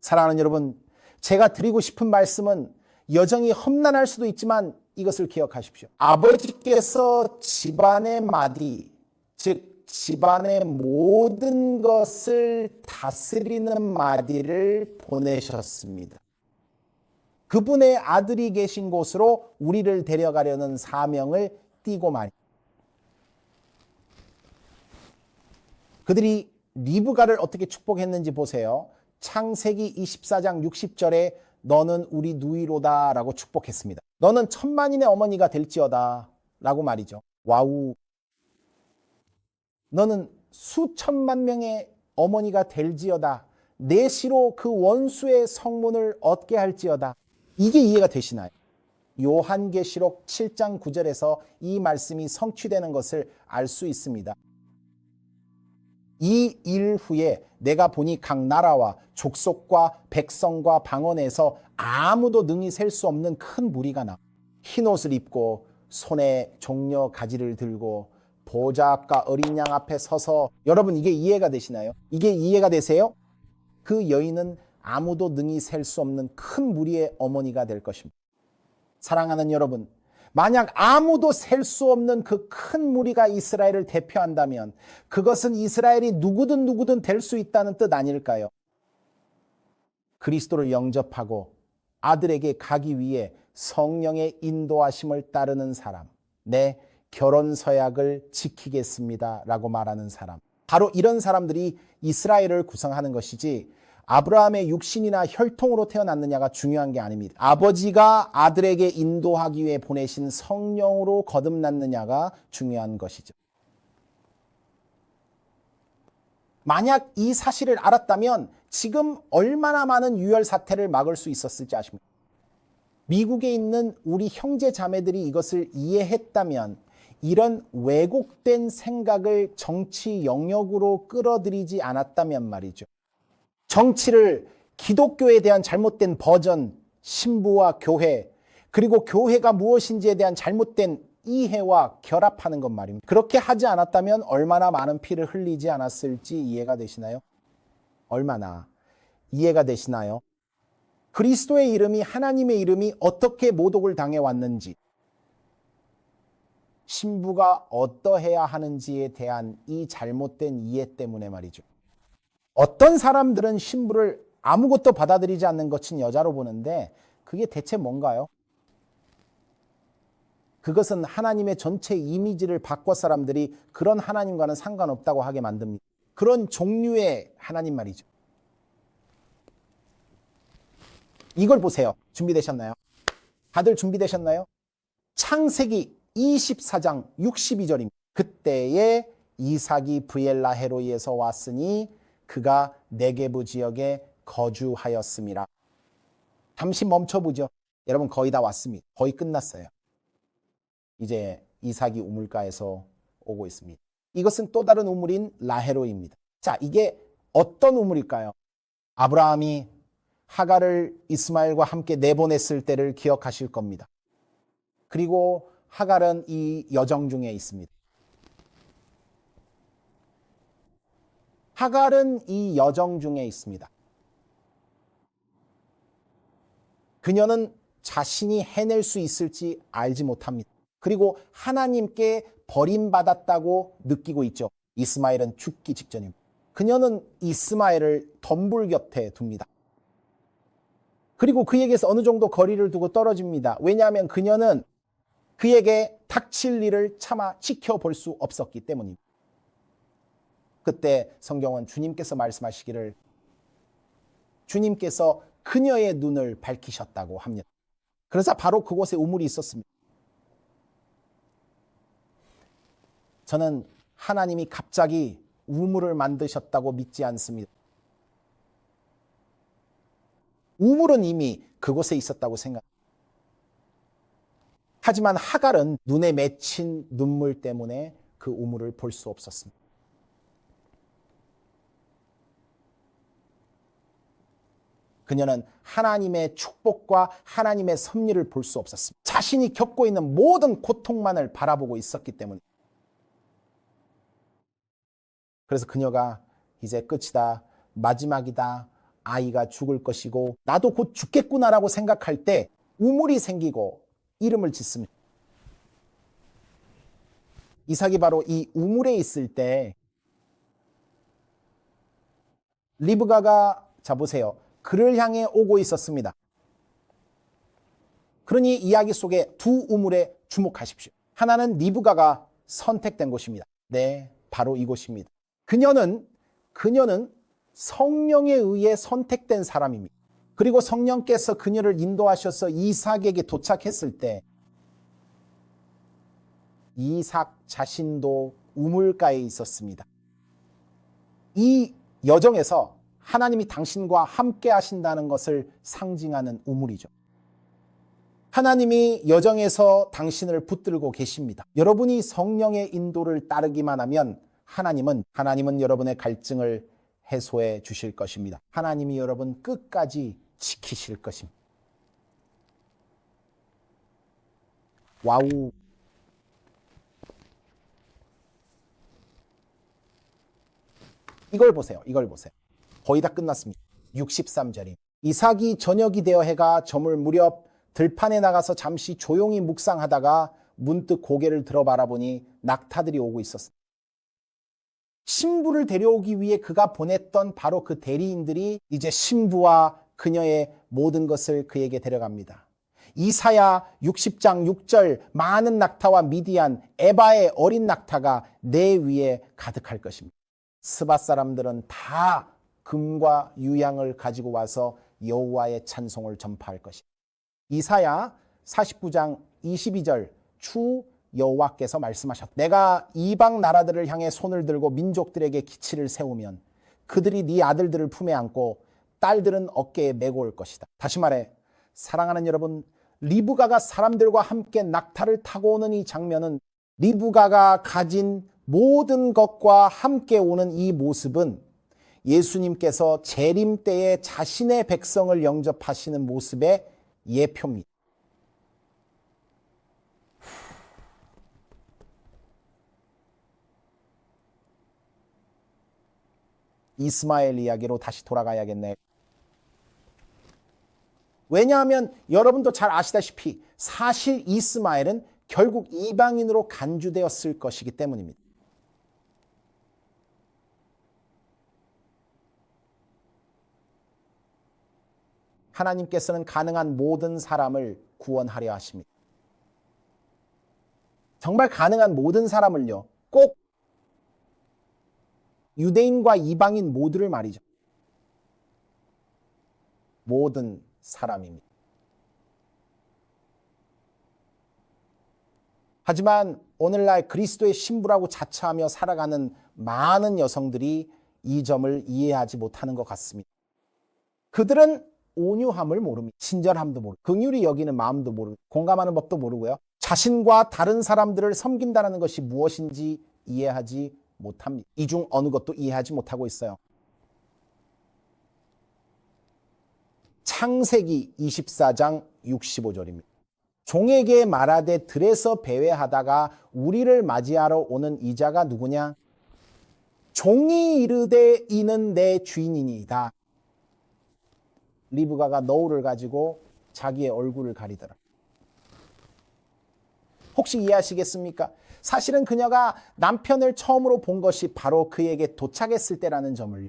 사랑하는 여러분, 제가 드리고 싶은 말씀은 여정이 험난할 수도 있지만 이것을 기억하십시오. 아버지께서 집안의 마디, 즉 집안의 모든 것을 다스리는 마디를 보내셨습니다. 그분의 아들이 계신 곳으로 우리를 데려가려는 사명을 띠고 말입니다. 그들이 리브가를 어떻게 축복했는지 보세요. 창세기 24장 60절에 너는 우리 누이로다 라고 축복했습니다. 너는 천만인의 어머니가 될지어다 라고 말이죠. 와우. 너는 수천만 명의 어머니가 될지어다. 내 시로 그 원수의 성문을 얻게 할지어다. 이게 이해가 되시나요? 요한계시록 7장 9절에서 이 말씀이 성취되는 것을 알 수 있습니다. 이 일 후에 내가 보니 각 나라와 족속과 백성과 방언에서 아무도 능히 셀 수 없는 큰 무리가 나. 흰옷을 입고 손에 종려 가지를 들고 보좌 앞과 어린 양 앞에 서서 여러분 이게 이해가 되시나요? 이게 이해가 되세요? 그 여인은 아무도 능히 셀 수 없는 큰 무리의 어머니가 될 것입니다. 사랑하는 여러분, 만약 아무도 셀 수 없는 그 큰 무리가 이스라엘을 대표한다면 그것은 이스라엘이 누구든 될 수 있다는 뜻 아닐까요? 그리스도를 영접하고 아들에게 가기 위해 성령의 인도하심을 따르는 사람, 내 결혼 서약을 지키겠습니다 라고 말하는 사람, 바로 이런 사람들이 이스라엘을 구성하는 것이지 아브라함의 육신이나 혈통으로 태어났느냐가 중요한 게 아닙니다. 아버지가 아들에게 인도하기 위해 보내신 성령으로 거듭났느냐가 중요한 것이죠. 만약 이 사실을 알았다면 지금 얼마나 많은 유혈 사태를 막을 수 있었을지 아십니까? 미국에 있는 우리 형제 자매들이 이것을 이해했다면 이런 왜곡된 생각을 정치 영역으로 끌어들이지 않았다면 말이죠. 정치를 기독교에 대한 잘못된 버전, 신부와 교회, 그리고 교회가 무엇인지에 대한 잘못된 이해와 결합하는 것 말입니다. 그렇게 하지 않았다면 얼마나 많은 피를 흘리지 않았을지 이해가 되시나요? 얼마나 이해가 되시나요? 그리스도의 이름이, 하나님의 이름이 어떻게 모독을 당해왔는지, 신부가 어떠해야 하는지에 대한 이 잘못된 이해 때문에 말이죠. 어떤 사람들은 신부를 아무것도 받아들이지 않는 것은 여자로 보는데 그게 대체 뭔가요? 그것은 하나님의 전체 이미지를 바꿔 사람들이 그런 하나님과는 상관없다고 하게 만듭니다. 그런 종류의 하나님 말이죠. 이걸 보세요. 준비되셨나요? 다들 준비되셨나요? 창세기 24장 62절입니다. 그때에 이삭이 브엘라헤로이에서 왔으니 그가 네게부 지역에 거주하였음이라. 잠시 멈춰보죠. 여러분 거의 다 왔습니다. 거의 끝났어요. 이제 이삭이 우물가에서 오고 있습니다. 이것은 또 다른 우물인 라헤로입니다. 자, 이게 어떤 우물일까요? 아브라함이 하갈을 이스마엘과 함께 내보냈을 때를 기억하실 겁니다. 그리고 하갈은 이 여정 중에 있습니다. 하갈은 이 여정 중에 있습니다. 그녀는 자신이 해낼 수 있을지 알지 못합니다. 그리고 하나님께 버림받았다고 느끼고 있죠. 이스마엘은 죽기 직전입니다. 그녀는 이스마엘을 덤불 곁에 둡니다. 그리고 그에게서 어느 정도 거리를 두고 떨어집니다. 왜냐하면 그녀는 그에게 닥칠 일을 차마 지켜볼 수 없었기 때문입니다. 그때 성경은 주님께서 말씀하시기를 주님께서 그녀의 눈을 밝히셨다고 합니다. 그래서 바로 그곳에 우물이 있었습니다. 저는 하나님이 갑자기 우물을 만드셨다고 믿지 않습니다. 우물은 이미 그곳에 있었다고 생각합니다. 하지만 하갈은 눈에 맺힌 눈물 때문에 그 우물을 볼 수 없었습니다. 그녀는 하나님의 축복과 하나님의 섭리를 볼 수 없었습니다. 자신이 겪고 있는 모든 고통만을 바라보고 있었기 때문입니다. 그래서 그녀가 이제 끝이다, 마지막이다, 아이가 죽을 것이고 나도 곧 죽겠구나라고 생각할 때 우물이 생기고 이름을 짓습니다. 이삭이 바로 이 우물에 있을 때 리브가가, 자 보세요, 그를 향해 오고 있었습니다. 그러니 이야기 속에 두 우물에 주목하십시오. 하나는 리브가가 선택된 곳입니다. 네, 바로 이곳입니다. 그녀는 성령에 의해 선택된 사람입니다. 그리고 성령께서 그녀를 인도하셔서 이삭에게 도착했을 때 이삭 자신도 우물가에 있었습니다. 이 여정에서 하나님이 당신과 함께 하신다는 것을 상징하는 우물이죠. 하나님이 여정에서 당신을 붙들고 계십니다. 여러분이 성령의 인도를 따르기만 하면 하나님은 여러분의 갈증을 해소해 주실 것입니다. 하나님이 여러분 끝까지 지키실 것입니다. 와우. 이걸 보세요. 거의 다 끝났습니다. 63절이. 이삭이 저녁이 되어 해가 저물 무렵 들판에 나가서 잠시 조용히 묵상하다가 문득 고개를 들어 바라보니 낙타들이 오고 있었습니다. 신부를 데려오기 위해 그가 보냈던 바로 그 대리인들이 이제 신부와 그녀의 모든 것을 그에게 데려갑니다. 이사야 60장 6절, 많은 낙타와 미디안, 에바의 어린 낙타가 내 위에 가득할 것입니다. 스바 사람들은 다 금과 유향을 가지고 와서 여호와의 찬송을 전파할 것입니다. 이사야 49장 22절, 주 여호와께서 말씀하셨다. 내가 이방 나라들을 향해 손을 들고 민족들에게 기치를 세우면 그들이 네 아들들을 품에 안고 딸들은 어깨에 메고 올 것이다. 다시 말해, 사랑하는 여러분, 리브가가 사람들과 함께 낙타를 타고 오는 이 장면은 리브가가 가진 모든 것과 함께 오는 이 모습은 예수님께서 재림 때에 자신의 백성을 영접하시는 모습의 예표입니다. 이스마엘 이야기로 다시 돌아가야겠네. 왜냐하면 여러분도 잘 아시다시피 사실 이스마엘은 결국 이방인으로 간주되었을 것이기 때문입니다. 하나님께서는 가능한 모든 사람을 구원하려 하십니다. 정말 가능한 모든 사람을요. 꼭 유대인과 이방인 모두를 말이죠. 모든 사람입니다. 하지만 오늘날 그리스도의 신부라고 자처하며 살아가는 많은 여성들이 이 점을 이해하지 못하는 것 같습니다. 그들은 온유함을 모릅니다. 친절함도 모르고 긍휼히 여기는 마음도 모르고 공감하는 법도 모르고요. 자신과 다른 사람들을 섬긴다는 것이 무엇인지 이해하지 못합니다. 이 중 어느 것도 이해하지 못하고 있어요. 창세기 24장 65절입니다. 종에게 말하되 들에서 배회하다가 우리를 맞이하러 오는 이자가 누구냐? 종이 이르되 이는 내 주인이니이다. 리브가가 너울을 가지고 자기의 얼굴을 가리더라. 혹시 이해하시겠습니까? 사실은 그녀가 남편을 처음으로 본 것이 바로 그에게 도착했을 때라는 점을,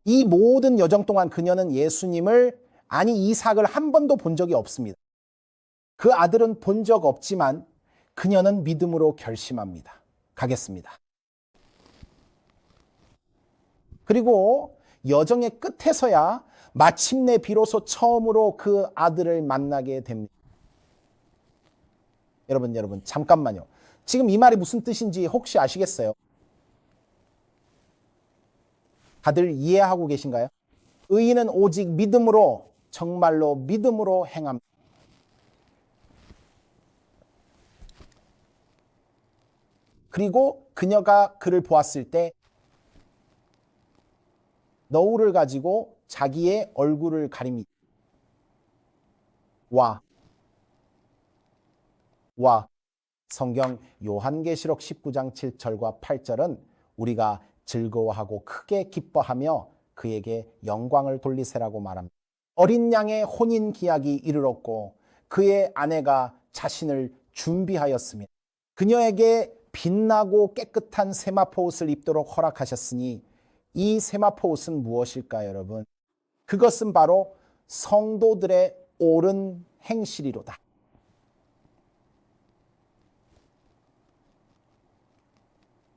이 모든 여정 동안 그녀는 예수님을, 아니 이삭을 한 번도 본 적이 없습니다. 그 아들은 본 적 없지만 그녀는 믿음으로 결심합니다. 가겠습니다. 그리고 여정의 끝에서야 마침내 비로소 처음으로 그 아들을 만나게 됩니다. 여러분 잠깐만요. 지금 이 말이 무슨 뜻인지 혹시 아시겠어요? 다들 이해하고 계신가요? 의인은 오직 믿음으로, 정말로 믿음으로 행합니다. 그리고 그녀가 그를 보았을 때 너울을 가지고 자기의 얼굴을 가립니다. 성경 요한계시록 19장 7절과 8절은 우리가 즐거워하고 크게 기뻐하며 그에게 영광을 돌리세라고 말합니다. 어린 양의 혼인 기약이 이르렀고 그의 아내가 자신을 준비하였으며 그녀에게 빛나고 깨끗한 세마포 옷을 입도록 허락하셨으니 이 세마포 옷은 무엇일까요, 여러분? 그것은 바로 성도들의 옳은 행실이로다.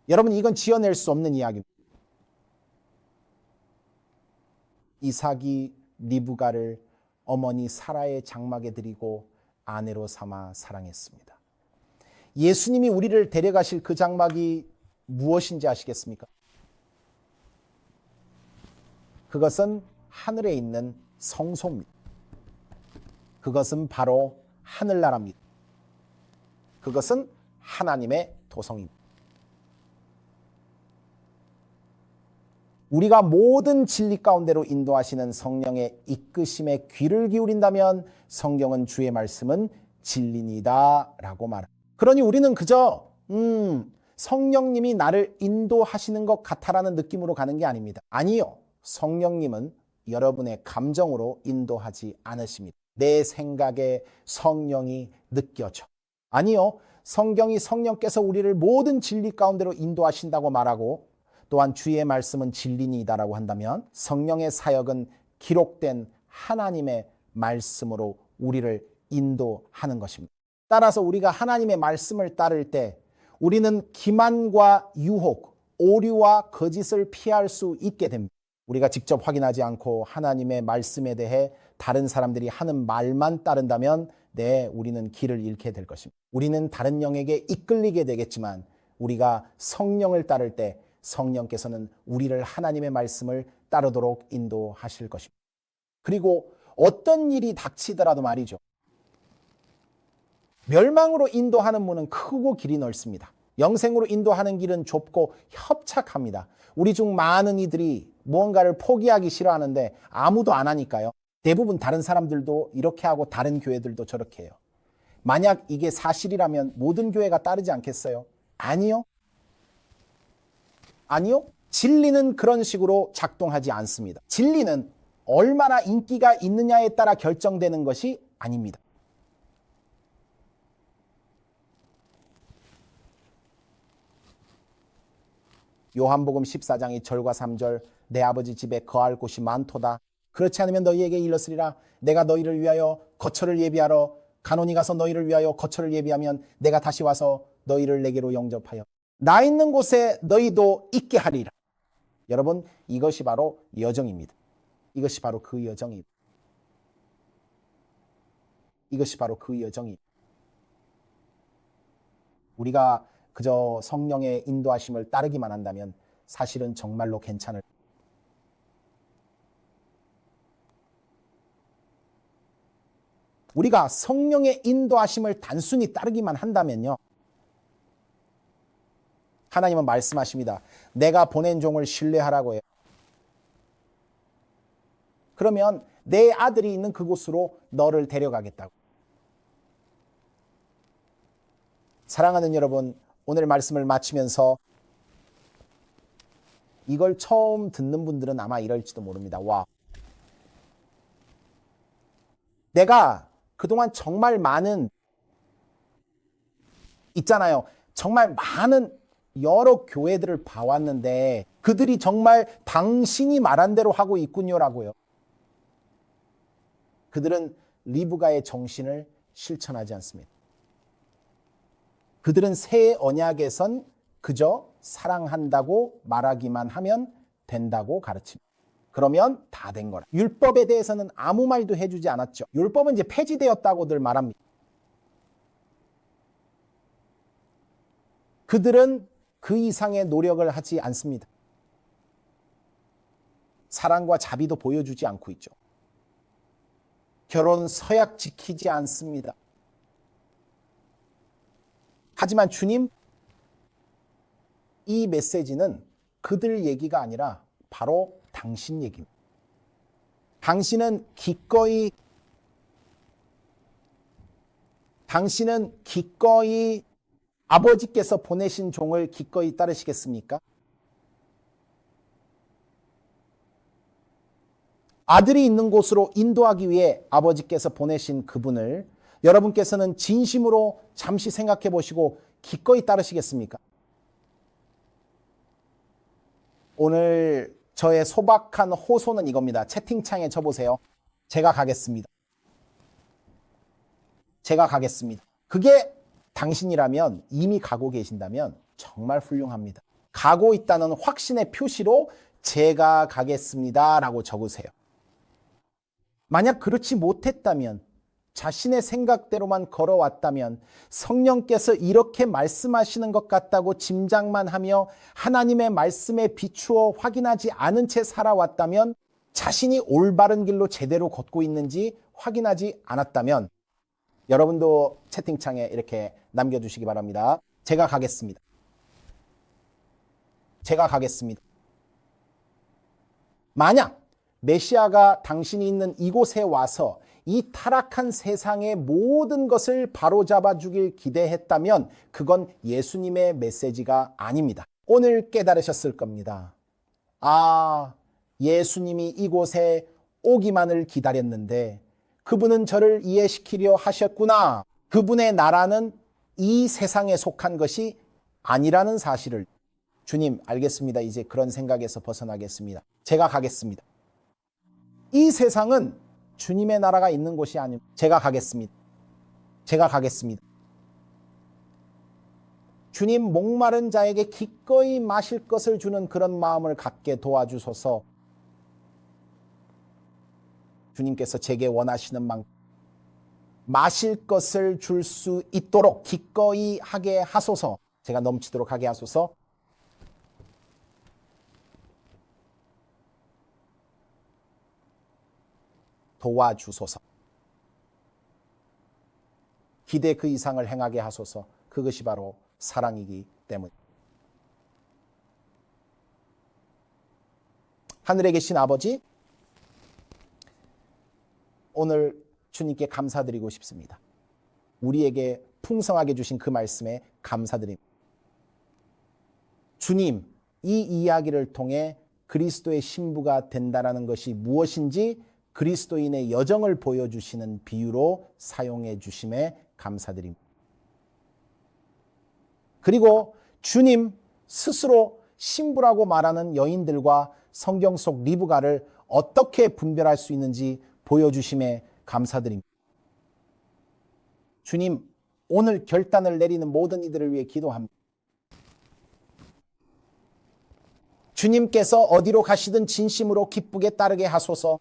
여러분, 이건 지어낼 수 없는 이야기입니다. 이삭이 리브가를 어머니 사라의 장막에 드리고 아내로 삼아 사랑했습니다. 예수님이 우리를 데려가실 그 장막이 무엇인지 아시겠습니까? 그것은 하늘에 있는 성소입니다. 그것은 바로 하늘나라입니다. 그것은 하나님의 도성입니다. 우리가 모든 진리 가운데로 인도하시는 성령의 이끄심에 귀를 기울인다면 성경은 주의 말씀은 진리니다 라고 말합니다. 그러니 우리는 그저 성령님이 나를 인도하시는 것 같아라는 느낌으로 가는 게 아닙니다. 아니요. 성령님은 여러분의 감정으로 인도하지 않으십니다. 내 생각에 성령이 느껴져. 아니요. 성령께서 우리를 모든 진리 가운데로 인도하신다고 말하고 또한 주의 말씀은 진리니이다라고 한다면 성령의 사역은 기록된 하나님의 말씀으로 우리를 인도하는 것입니다. 따라서 우리가 하나님의 말씀을 따를 때 우리는 기만과 유혹, 오류와 거짓을 피할 수 있게 됩니다. 우리가 직접 확인하지 않고 하나님의 말씀에 대해 다른 사람들이 하는 말만 따른다면 우리는 길을 잃게 될 것입니다. 우리는 다른 영에게 이끌리게 되겠지만 우리가 성령을 따를 때 성령께서는 우리를 하나님의 말씀을 따르도록 인도하실 것입니다. 그리고 어떤 일이 닥치더라도 말이죠. 멸망으로 인도하는 문은 크고 길이 넓습니다. 영생으로 인도하는 길은 좁고 협착합니다. 우리 중 많은 이들이 무언가를 포기하기 싫어하는데 아무도 안 하니까요. 대부분 다른 사람들도 이렇게 하고 다른 교회들도 저렇게 해요. 만약 이게 사실이라면 모든 교회가 따르지 않겠어요? 아니요. 진리는 그런 식으로 작동하지 않습니다. 진리는 얼마나 인기가 있느냐에 따라 결정되는 것이 아닙니다. 요한복음 14장 2절과 3절 내 아버지 집에 거할 곳이 많도다. 그렇지 않으면 너희에게 일렀으리라. 내가 너희를 위하여 거처를 예비하러 가노니 가서 너희를 위하여 거처를 예비하면 내가 다시 와서 너희를 내게로 영접하여 나 있는 곳에 너희도 있게 하리라. 여러분, 이것이 바로 여정입니다. 이것이 바로 그 여정입니다. 이것이 바로 그 여정이. 우리가 그저 성령의 인도하심을 따르기만 한다면 사실은 정말로 괜찮을. 우리가 성령의 인도하심을 단순히 따르기만 한다면요, 하나님은 말씀하십니다. 내가 보낸 종을 신뢰하라고 해요. 그러면 내 아들이 있는 그곳으로 너를 데려가겠다고. 사랑하는 여러분, 오늘 말씀을 마치면서 이걸 처음 듣는 분들은 아마 이럴지도 모릅니다. 와, 내가 그동안 정말 많은, 있잖아요, 정말 많은 여러 교회들을 봐왔는데 그들이 정말 당신이 말한 대로 하고 있군요라고요. 그들은 리브가의 정신을 실천하지 않습니다. 그들은 새 언약에선 그저 사랑한다고 말하기만 하면 된다고 가르칩니다. 그러면 다 된 거라. 율법에 대해서는 아무 말도 해주지 않았죠. 율법은 이제 폐지되었다고들 말합니다. 그들은 그 이상의 노력을 하지 않습니다. 사랑과 자비도 보여주지 않고 있죠. 결혼 서약 지키지 않습니다. 하지만 주님, 이 메시지는 그들 얘기가 아니라 바로 당신 얘기입니다. 당신은 기꺼이 아버지께서 보내신 종을 기꺼이 따르시겠습니까? 아들이 있는 곳으로 인도하기 위해 아버지께서 보내신 그분을 여러분께서는 진심으로 잠시 생각해 보시고 기꺼이 따르시겠습니까? 오늘 저의 소박한 호소는 이겁니다. 채팅창에 쳐보세요. 제가 가겠습니다. 제가 가겠습니다. 그게 당신이라면, 이미 가고 계신다면 정말 훌륭합니다. 가고 있다는 확신의 표시로 제가 가겠습니다 라고 적으세요. 만약 그렇지 못했다면, 자신의 생각대로만 걸어왔다면, 성령께서 이렇게 말씀하시는 것 같다고 짐작만 하며 하나님의 말씀에 비추어 확인하지 않은 채 살아왔다면, 자신이 올바른 길로 제대로 걷고 있는지 확인하지 않았다면, 여러분도 채팅창에 이렇게 남겨주시기 바랍니다. 제가 가겠습니다. 제가 가겠습니다. 만약 메시아가 당신이 있는 이곳에 와서 이 타락한 세상의 모든 것을 바로잡아 주길 기대했다면 그건 예수님의 메시지가 아닙니다. 오늘 깨달으셨을 겁니다. 아, 예수님이 이곳에 오기만을 기다렸는데 그분은 저를 이해시키려 하셨구나. 그분의 나라는 이 세상에 속한 것이 아니라는 사실을. 주님, 알겠습니다. 이제 그런 생각에서 벗어나겠습니다. 제가 가겠습니다. 이 세상은 주님의 나라가 있는 곳이 아닙니다. 제가 가겠습니다. 제가 가겠습니다. 주님, 목마른 자에게 기꺼이 마실 것을 주는 그런 마음을 갖게 도와주소서. 주님께서 제게 원하시는 만큼 마실 것을 줄 수 있도록 기꺼이 하게 하소서. 제가 넘치도록 하게 하소서. 도와주소서. 기대 그 이상을 행하게 하소서. 그것이 바로 사랑이기 때문입니다. 하늘에 계신 아버지, 오늘 주님께 감사드리고 싶습니다. 우리에게 풍성하게 주신 그 말씀에 감사드립니다. 주님, 이 이야기를 통해 그리스도의 신부가 된다는 것이 무엇인지 그리스도인의 여정을 보여주시는 비유로 사용해 주심에 감사드립니다. 그리고 주님 스스로 신부라고 말하는 여인들과 성경 속 리브가를 어떻게 분별할 수 있는지 보여주심에 감사드립니다. 주님, 오늘 결단을 내리는 모든 이들을 위해 기도합니다. 주님께서 어디로 가시든 진심으로 기쁘게 따르게 하소서.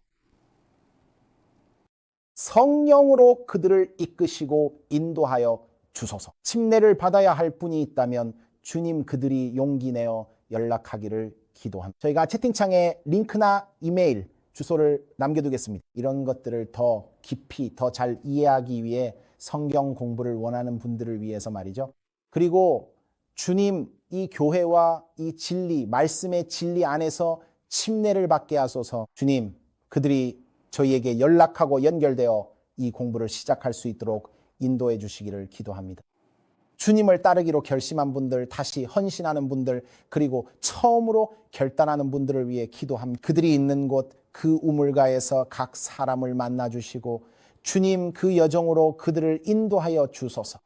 성령으로 그들을 이끄시고 인도하여 주소서. 침례를 받아야 할 분이 있다면 주님 그들이 용기 내어 연락하기를 기도합니다. 저희가 채팅창에 링크나 이메일 주소를 남겨두겠습니다. 이런 것들을 더 깊이 더 잘 이해하기 위해 성경 공부를 원하는 분들을 위해서 말이죠. 그리고 주님 이 교회와 이 진리, 말씀의 진리 안에서 침례를 받게 하소서. 주님, 그들이 저희에게 연락하고 연결되어 이 공부를 시작할 수 있도록 인도해 주시기를 기도합니다. 주님을 따르기로 결심한 분들, 다시 헌신하는 분들, 그리고 처음으로 결단하는 분들을 위해 기도합니다. 그들이 있는 곳, 그 우물가에서 각 사람을 만나 주시고 주님 그 여정으로 그들을 인도하여 주소서.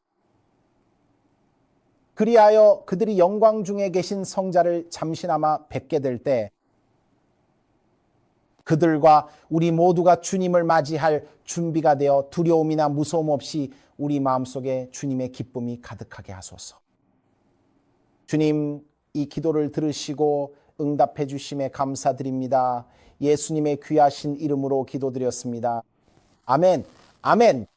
그리하여 그들이 영광 중에 계신 성자를 잠시나마 뵙게 될 때 그들과 우리 모두가 주님을 맞이할 준비가 되어 두려움이나 무서움 없이 우리 마음속에 주님의 기쁨이 가득하게 하소서. 주님, 이 기도를 들으시고 응답해 주심에 감사드립니다. 예수님의 귀하신 이름으로 기도드렸습니다. 아멘. 아멘.